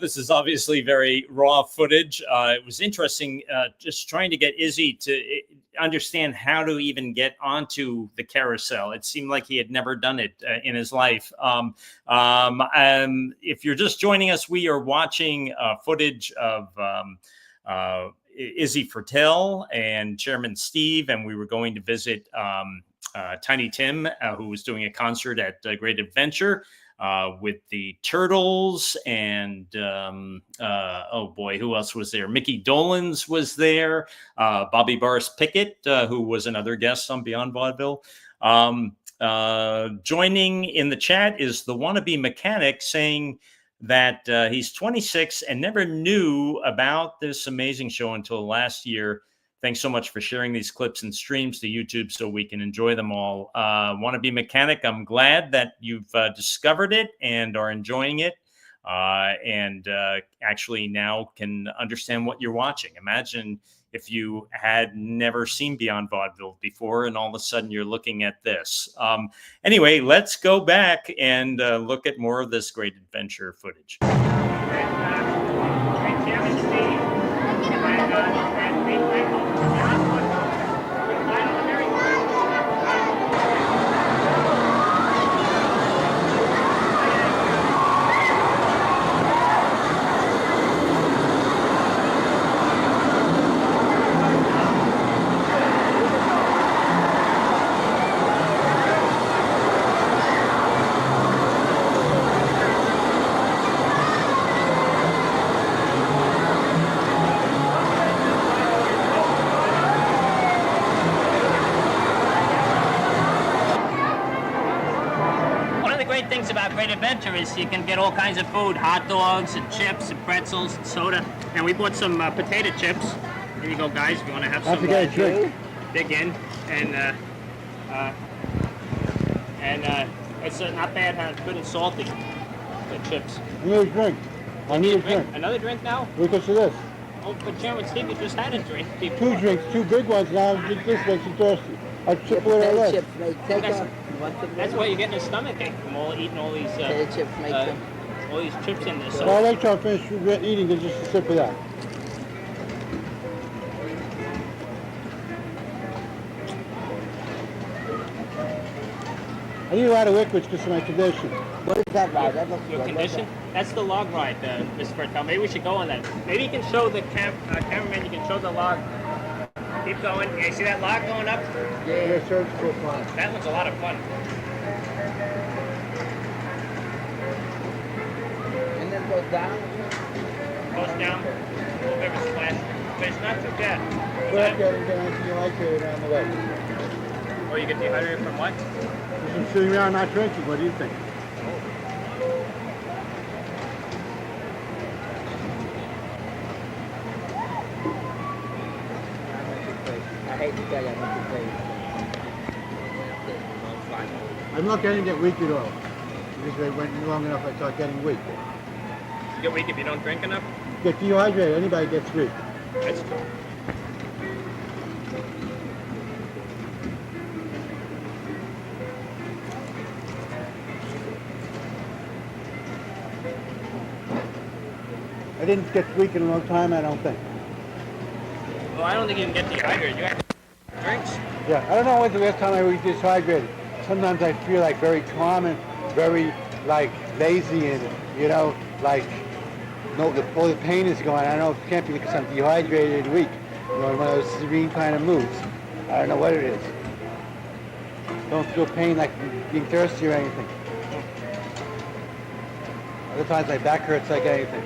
This is obviously very raw footage. It was interesting just trying to get Izzy to understand how to even get onto the carousel. It seemed like he had never done it in his life. If you're just joining us, we are watching footage of Izzy Fertel and Chairman Steve, and we were going to visit Tiny Tim, who was doing a concert at Great Adventure. With the Turtles and oh boy, who else was there? Mickey Dolenz was there. Bobby Boris Pickett, who was another guest on Beyond Vaudeville. Joining in the chat is the wannabe mechanic saying that he's 26 and never knew about this amazing show until last year. Thanks so much for sharing these clips and streams to YouTube so we can enjoy them all. Wannabe Mechanic, I'm glad that you've discovered it and are enjoying it and actually now can understand what you're watching. Imagine if you had never seen Beyond Vaudeville before and all of a sudden you're looking at this. Anyway, let's go back and look at more of this Great Adventure footage. great things about Great Adventure is you can get all kinds of food, hot dogs and chips and pretzels and soda. And we bought some potato chips. Here you go, guys, if you want to have some. forget a drink. Dig in. And it's not bad, huh? It's good and salty, the chips. I need a drink. I need a drink. Another drink now? Because of this. Oh, but Chairman Steve, you just had a drink before. 2 drinks, 2 big ones now. This makes you thirsty. I chip what I left. That's why you're getting a stomach ache from eating all these all these chips in there. So Well, I like to finish eating and just a sip of that. I need a lot of liquids because of my condition. What is that ride? That looks your like condition? That's the log ride, Mr. Fertel. Maybe we should go on that. Maybe you can show the cameraman. You can show the log. Keep going. Yeah, you see that log going up? Yeah, search for fun. That one's a lot of fun. And then goes down. Goes down. A little bit of a splash, but it's not too bad. Well, getting dehydrated around the way. Oh, you get dehydrated from what? I'm sitting around not drinking. What do you think? I hate to tell you, I meant to tell you. I'm not getting that weak at all. Because I went long enough, I start getting weak. You get weak if you don't drink enough? Get dehydrated. Anybody gets weak. That's true. I didn't get weak in a long time, I don't think. Well, I don't think you can get dehydrated. You have drinks. Yeah, I don't know when's the last time I was dehydrated. Sometimes I feel like very calm and very like lazy and, you know, like no, all the pain is gone. I don't know if it can't be because I'm dehydrated and weak. You know, one of those serene kind of moods. I don't know what it is. Don't feel pain like being thirsty or anything. Other times my back hurts like anything.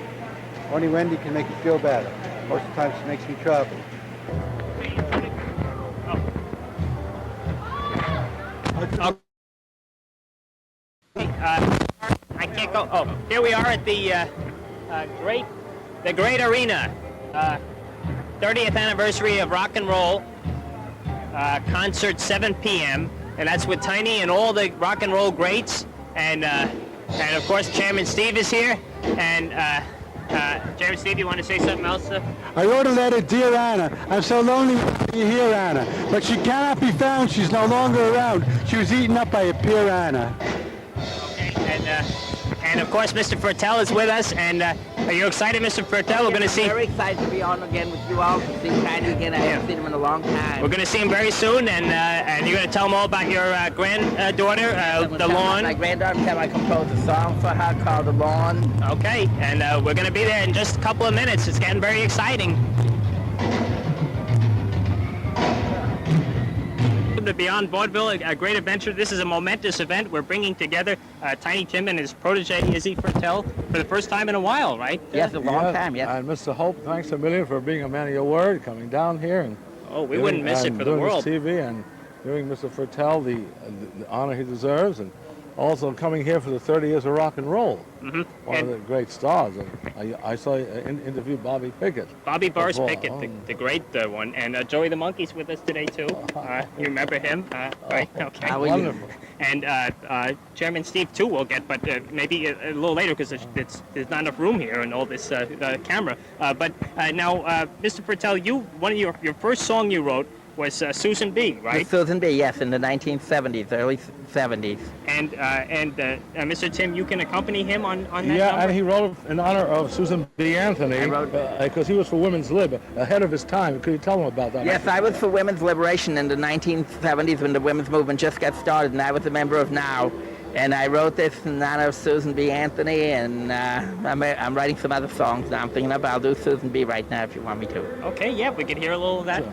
Only Wendy can make you feel better. Most of the time she makes me trouble. I can't go. Oh, here we are at the Great Arena, 30th anniversary of rock and roll concert, 7 p.m. And that's with Tiny and all the rock and roll greats. And of course, Chairman Steve is here. And Chairman Steve, you want to say something else? I wrote a letter, Dear Anna. I'm so lonely to be here, Anna. But she cannot be found. She's no longer around. She was eaten up by a piranha. Okay, and of course, Mr. Fertel is with us. And are you excited, Mr. Fertel? We're going to see. Very excited to be on again with you all. To see Tiny again. I haven't seen him in a long time. We're going to see him very soon, and you're going to tell him all about your granddaughter, the Lawn. My granddaughter, I composed a song for her called The Lawn. Okay, and we're going to be there in just a couple of minutes. It's getting very exciting. To Beyond Vaudeville, a great adventure. This is a momentous event. We're bringing together Tiny Tim and his protege, Izzy Fertel, for the first time in a while, right? Yes, a long time, yes. And Mr. Hope, thanks a million for being a man of your word, coming down here and we wouldn't miss it for the world. Doing this TV and giving Mr. Fertel the honor he deserves, and also coming here for the 30 years of rock and roll. Mm-hmm. One of the great stars. I saw you interview Bobby Pickett. Bobby Boris Pickett, the great one, and Joey the Monkey's with us today too. You remember him? Right? Okay. Wonderful. And Chairman Steve too will get, but maybe a little later because there's not enough room here and all this camera. But now, Mr. Fertel, one of your first song you wrote was Susan B, right? Susan B, yes, in the 1970s, early 70s. And Mr. Tim, you can accompany him on that number? Yeah, and he wrote it in honor of Susan B. Anthony, because he was for Women's Lib, ahead of his time. Could you tell him about that? Yes, I was for women's liberation in the 1970s when the women's movement just got started, and I was a member of NOW. And I wrote this in honor of Susan B. Anthony, and I'm writing some other songs now I'm thinking of. I'll do Susan B. right now if you want me to. Okay, yeah, we can hear a little of that.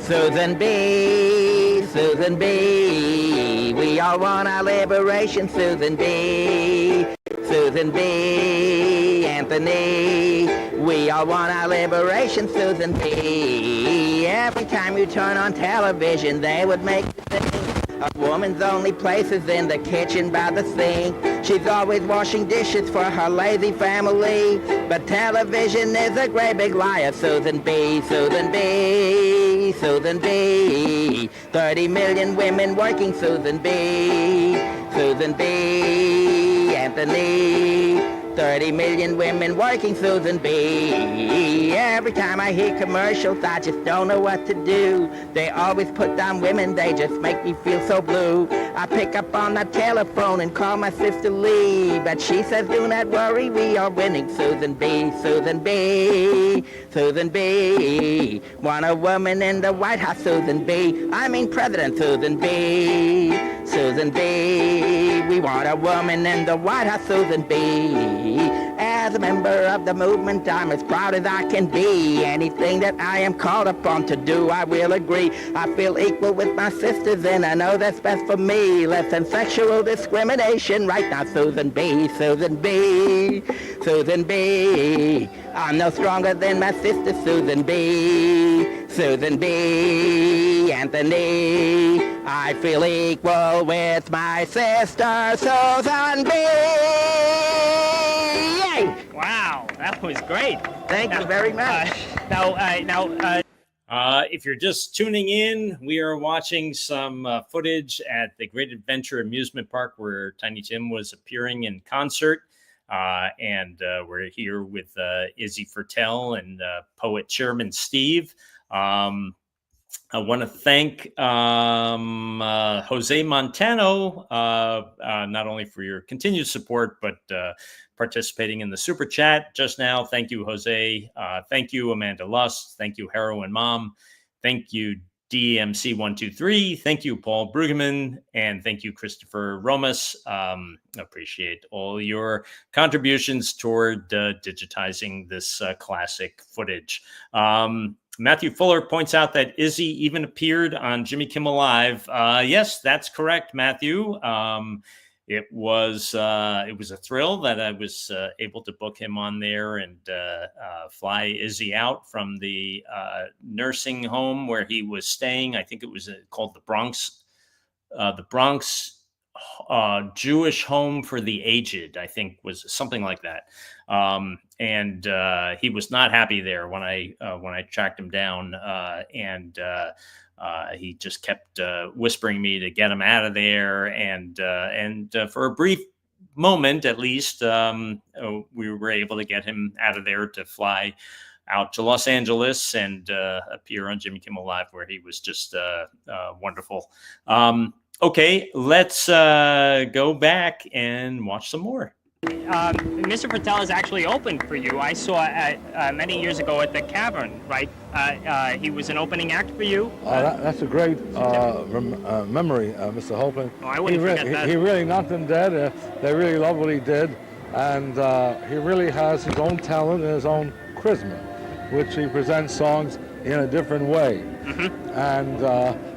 Susan B., Susan B., we all want our liberation, Susan B., Susan B., Anthony, we all want our liberation, Susan B. Every time you turn on television, they would make you sing A woman's only place is in the kitchen by the sink. She's always washing dishes for her lazy family. But television is a great big liar. Susan B., Susan B., Susan B. 30 million women working, Susan B., Susan B. Anthony. 30 million women working, Susan B. Every time I hear commercials, I just don't know what to do. They always put down women, they just make me feel so blue. I pick up on the telephone and call my sister Lee, but she says, do not worry, we are winning, Susan B., Susan B., Susan B. Want a woman in the White House, Susan B. I mean President Susan B., Susan B. We want a woman in the White House, Susan B. As a member of the movement, I'm as proud as I can be. Anything that I am called upon to do, I will agree. I feel equal with my sisters, and I know that's best for me. Less than sexual discrimination right now, Susan B., Susan B., Susan B. I'm no stronger than my sister, Susan B., Susan B. Anthony. I feel equal with my sister, Susan B. Yay! Wow, that was great. Thank you very much. If you're just tuning in, we are watching some footage at the Great Adventure Amusement Park where Tiny Tim was appearing in concert. And we're here with Izzy Fertel and poet Chairman Steve. I want to thank Jose Montano, not only for your continued support, but participating in the Super Chat just now. Thank you, Jose. Thank you, Amanda Lust. Thank you, Heroin Mom. Thank you, DMC123. Thank you, Paul Brueggemann. And thank you, Christopher Romas. Appreciate all your contributions toward digitizing this classic footage. Matthew Fuller points out that Izzy even appeared on Jimmy Kimmel Live. Yes, that's correct, Matthew. It was a thrill that I was able to book him on there and fly Izzy out from the nursing home where he was staying. I think it was called the Bronx Jewish Home for the Aged, I think was something like that. And he was not happy there when I tracked him down, and he just kept whispering me to get him out of there. And for a brief moment, at least, we were able to get him out of there to fly out to Los Angeles and appear on Jimmy Kimmel Live, where he was just wonderful. Okay, let's go back and watch some more. Mr. Fertel is actually open for you. I saw many years ago at the Cavern, right? He was an opening act for you. That's a great memory, Mr. Holpen. Oh, I wouldn't forget that. He really knocked them dead. They really love what he did. And he really has his own talent and his own charisma, which he presents songs in a different way. Mm-hmm. And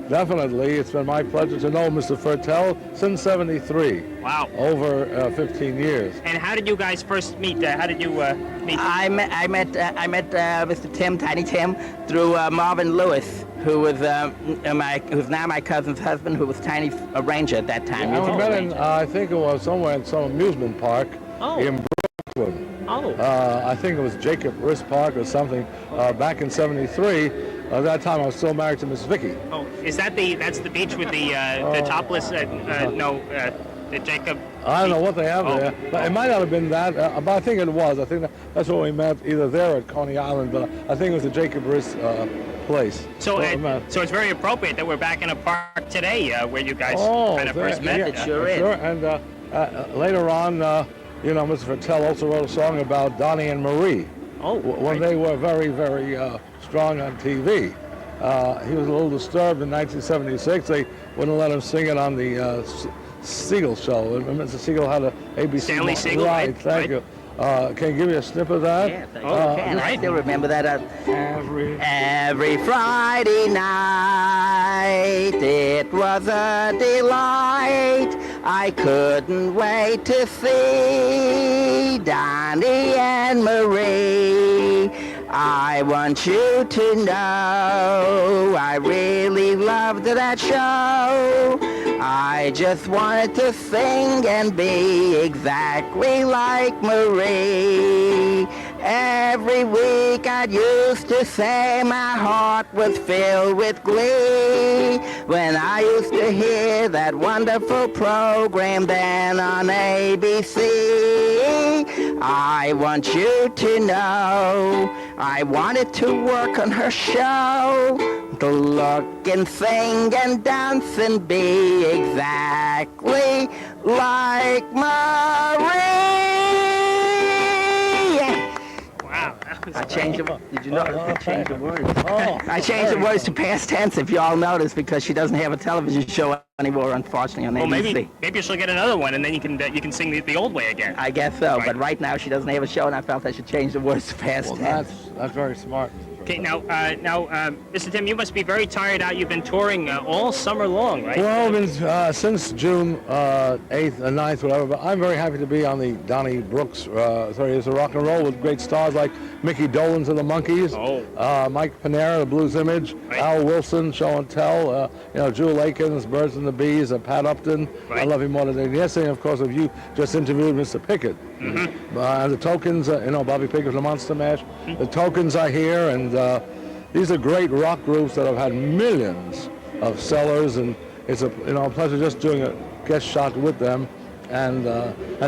definitely, it's been my pleasure to know Mr. Fertel since '73. Wow. Over 15 years. And how did you guys first meet? How did you meet? I met Mr. Tim, Tiny Tim, through Marvin Lewis, who was who's now my cousin's husband, who was Tiny's arranger at that time. Yeah, we met in, I think it was somewhere in some amusement park in Brooklyn. Oh. I think it was Jacob Riss Park or something back in '73. At that time, I was still married to Miss Vicky. Oh, is that that's the beach with the topless? The Jacob. I don't know what they have there, but it might not have been that. But I think it was. I think that's what we met either there or at Coney Island. But I think it was the Jacob Riss place. So it's very appropriate that we're back in a park today where you guys kind of first met. Yeah, It sure is. Sure. And later on, Mr. Fertel also wrote a song about Donnie and Marie. Oh. When they were very, very strong on TV. He was a little disturbed in 1976. They wouldn't let him sing it on the Siegel show. Remember, Mr. Siegel had a ABC. Stanley Siegel, right? Thank you. Can you give me a snip of that? Yeah, thank you. I still remember that. Every Friday night, it was a delight. I couldn't wait to see Donnie and Marie. I want you to know I really loved that show. I just wanted to sing and be exactly like Marie. Every week I used to say my heart was filled with glee when I used to hear that wonderful program then on ABC. I want you to know I wanted to work on her show, to look and sing and dance and be exactly like Marie. Wow, that was I changed the. Did you know? I changed the words. Oh, I changed the words to past tense, if you all noticed, because she doesn't have a television show anymore, unfortunately, on well, ABC. maybe she'll get another one, and then you can sing the old way again. I guess so, but right now she doesn't have a show, and I felt I should change the words to past tense. That's very smart. Okay, now, Mr. Tim, you must be very tired out. You've been touring all summer long, right? Well, since June 8th and 9th, whatever, but I'm very happy to be on the Donnie Brooks, it's a rock and roll with great stars like Mickey Dolenz of the Monkees, Mike Panera, the Blues Image, Al Wilson, Show and Tell, Jewel Akins, Birds and the Bees, Pat Upton, I Love You More Than Anything. Yesterday, of course, you just interviewed Mr. Pickett. The Tokens, Bobby Pickett from the Monster Mash. The Tokens are here, and these are great rock groups that have had millions of sellers, and it's a pleasure just doing a guest shot with them. And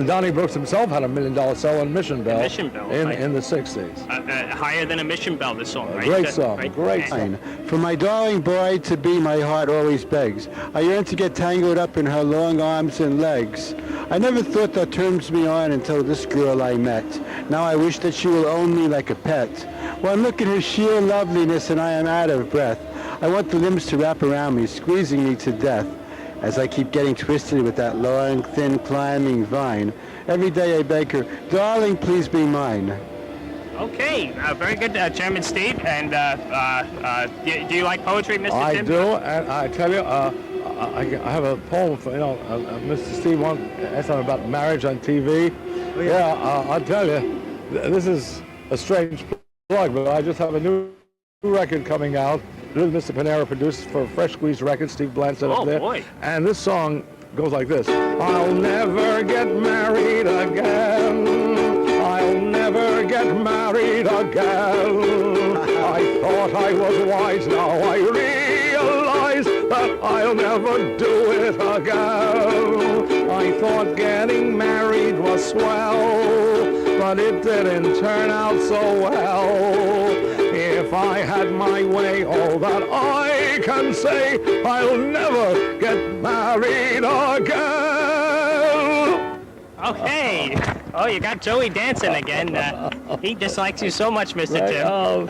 Donnie Brooks himself had $1 million seller in Mission Bell, in the 60s. Higher than a Mission Bell, this song, right? Great song, great song. For my darling boy to be, my heart always begs. I yearn to get tangled up in her long arms and legs. I never thought that turns me on until this girl I met. Now I wish that she will own me like a pet. One look at her sheer loveliness and I am out of breath. I want the limbs to wrap around me, squeezing me to death, as I keep getting twisted with that long, thin, climbing vine. Every day I beg her, darling, please be mine. Okay, very good, Chairman Steve. And do you like poetry, Mr. I Tim? do, and I tell you, I have a poem for, Mr. Steve asked something about marriage on TV. I'll tell you, this is a strange plug, but I just have a new record coming out. Mr. Panera produced for Fresh Squeeze Records, Steve Bland set up there. Boy. And this song goes like this. I'll never get married again. I'll never get married again. I thought I was wise, now I realize that I'll never do it again. I thought getting married was swell, but it didn't turn out so well. If I had my way, all that I can say, I'll never get married again. Okay. Oh, you got Joey dancing again. He dislikes you so much, Mr. Tim.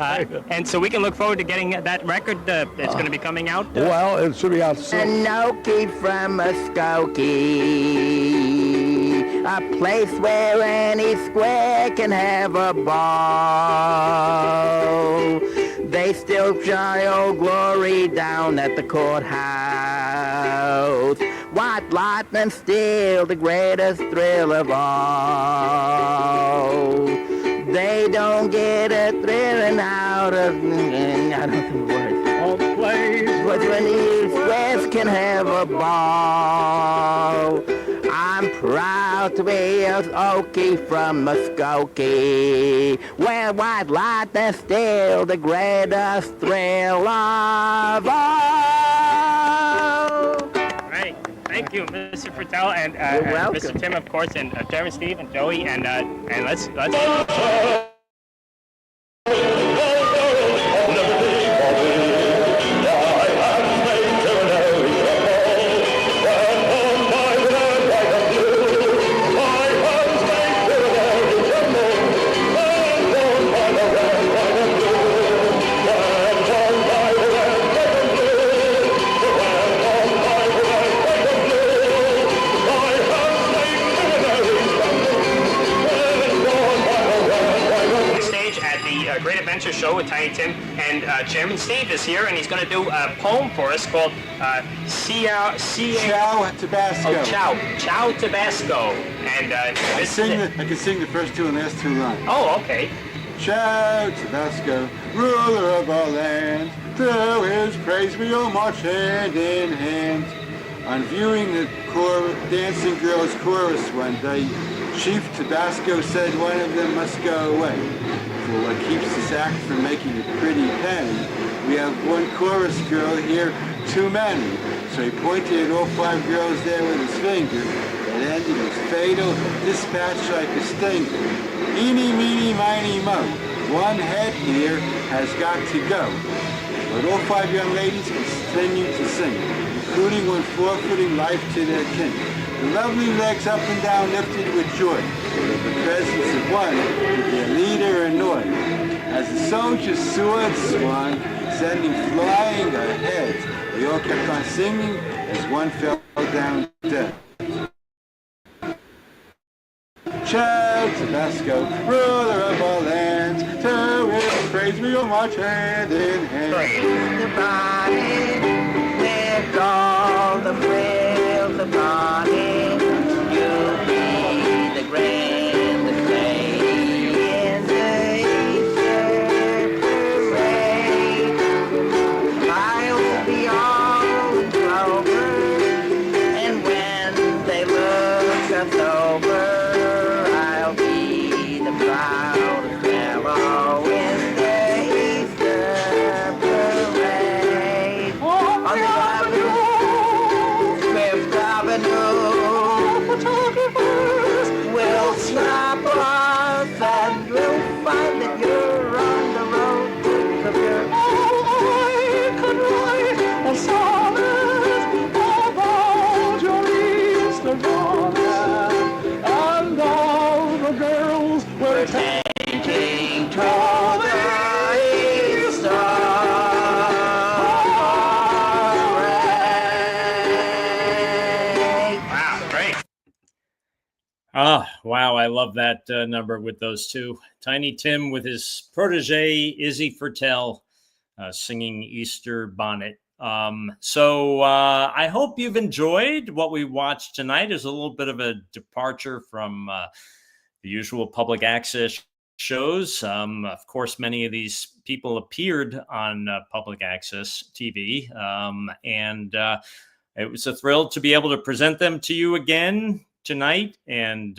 And so we can look forward to getting that record that's going to be coming out. Well, it should be out soon. Anoki from Muskogee, a place where any square can have a ball. They still shine old glory down at the courthouse. White lightning still the greatest thrill of all. They don't get a thrilling out of, I don't know the words. Oh, please. But when these squares can have a ball. I'm proud to be a Okie from Muskogee, where white lightning still the greatest thrill of all. Right. Thank you, Mr. Fertel, and Mr. Tim, of course, and Chairman Steve and Joey, and let's. Show with Tiny Tim, and Chairman Steve is here, and he's going to do a poem for us called Ciao Tabasco. Oh, Ciao Tabasco. And I can sing the first two and last two lines. Oh, okay. Ciao Tabasco, ruler of our land, to his praise we all march hand in hand. On viewing the dancing girls chorus one day, Chief Tabasco said one of them must go away. For what keeps this act from making a pretty penny, we have one chorus girl here too many. So he pointed at all 5 girls there with his finger. It ended with fatal dispatch like a stinger. Eeny, meeny, miny, mo. One head here has got to go. But all 5 young ladies continue to sing, including one forfeiting life to their king. The lovely legs up and down lifted with joy, with the presence of one with their leader annoyed. As the soldiers' swords swung, sending flying their heads, they all kept on singing as one fell down dead. Chad Tabasco, ruler of all lands, to his praise we all march hand in hand. Praise the body, with all the frills upon it, you'll be the grandest lady in the Easter parade. I'll be all in clover, and when they look us over, proudest fellow in the Easter parade. On the avenue, Fifth Avenue, we'll stop us and we'll find that you're on the road to the pure. I could write a sonnet about your Easter bonnet, and all the girls we're taking to the Easter parade. Wow, great. Ah, wow, I love that number with those two. Tiny Tim with his protege, Izzy Fertel, singing Easter Bonnet. So I hope you've enjoyed what we watched tonight. Is a little bit of a departure from the usual public access shows. Of course, many of these people appeared on public access TV, and it was a thrill to be able to present them to you again tonight, and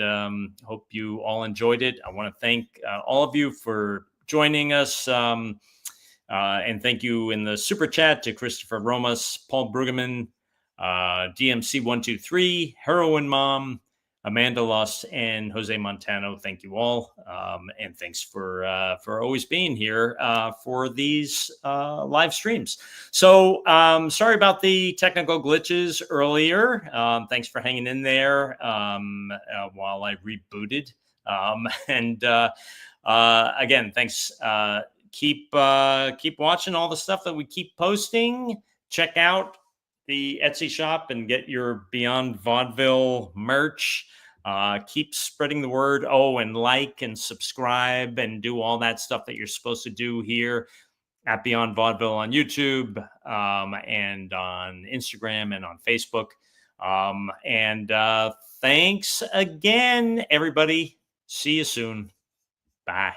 hope you all enjoyed it. I want to thank all of you for joining us, and thank you in the super chat to Christopher Romas, Paul Brueggemann, DMC123, Heroin Mom, Amanda Loss, and Jose Montano. Thank you all. And thanks for always being here for these live streams. So sorry about the technical glitches earlier. Thanks for hanging in there while I rebooted. And again, thanks. Keep watching all the stuff that we keep posting. Check out the Etsy shop and get your Beyond Vaudeville merch. Keep spreading the word. Oh, and like and subscribe and do all that stuff that you're supposed to do here at Beyond Vaudeville on YouTube and on Instagram and on Facebook. And thanks again, everybody. See you soon. Bye.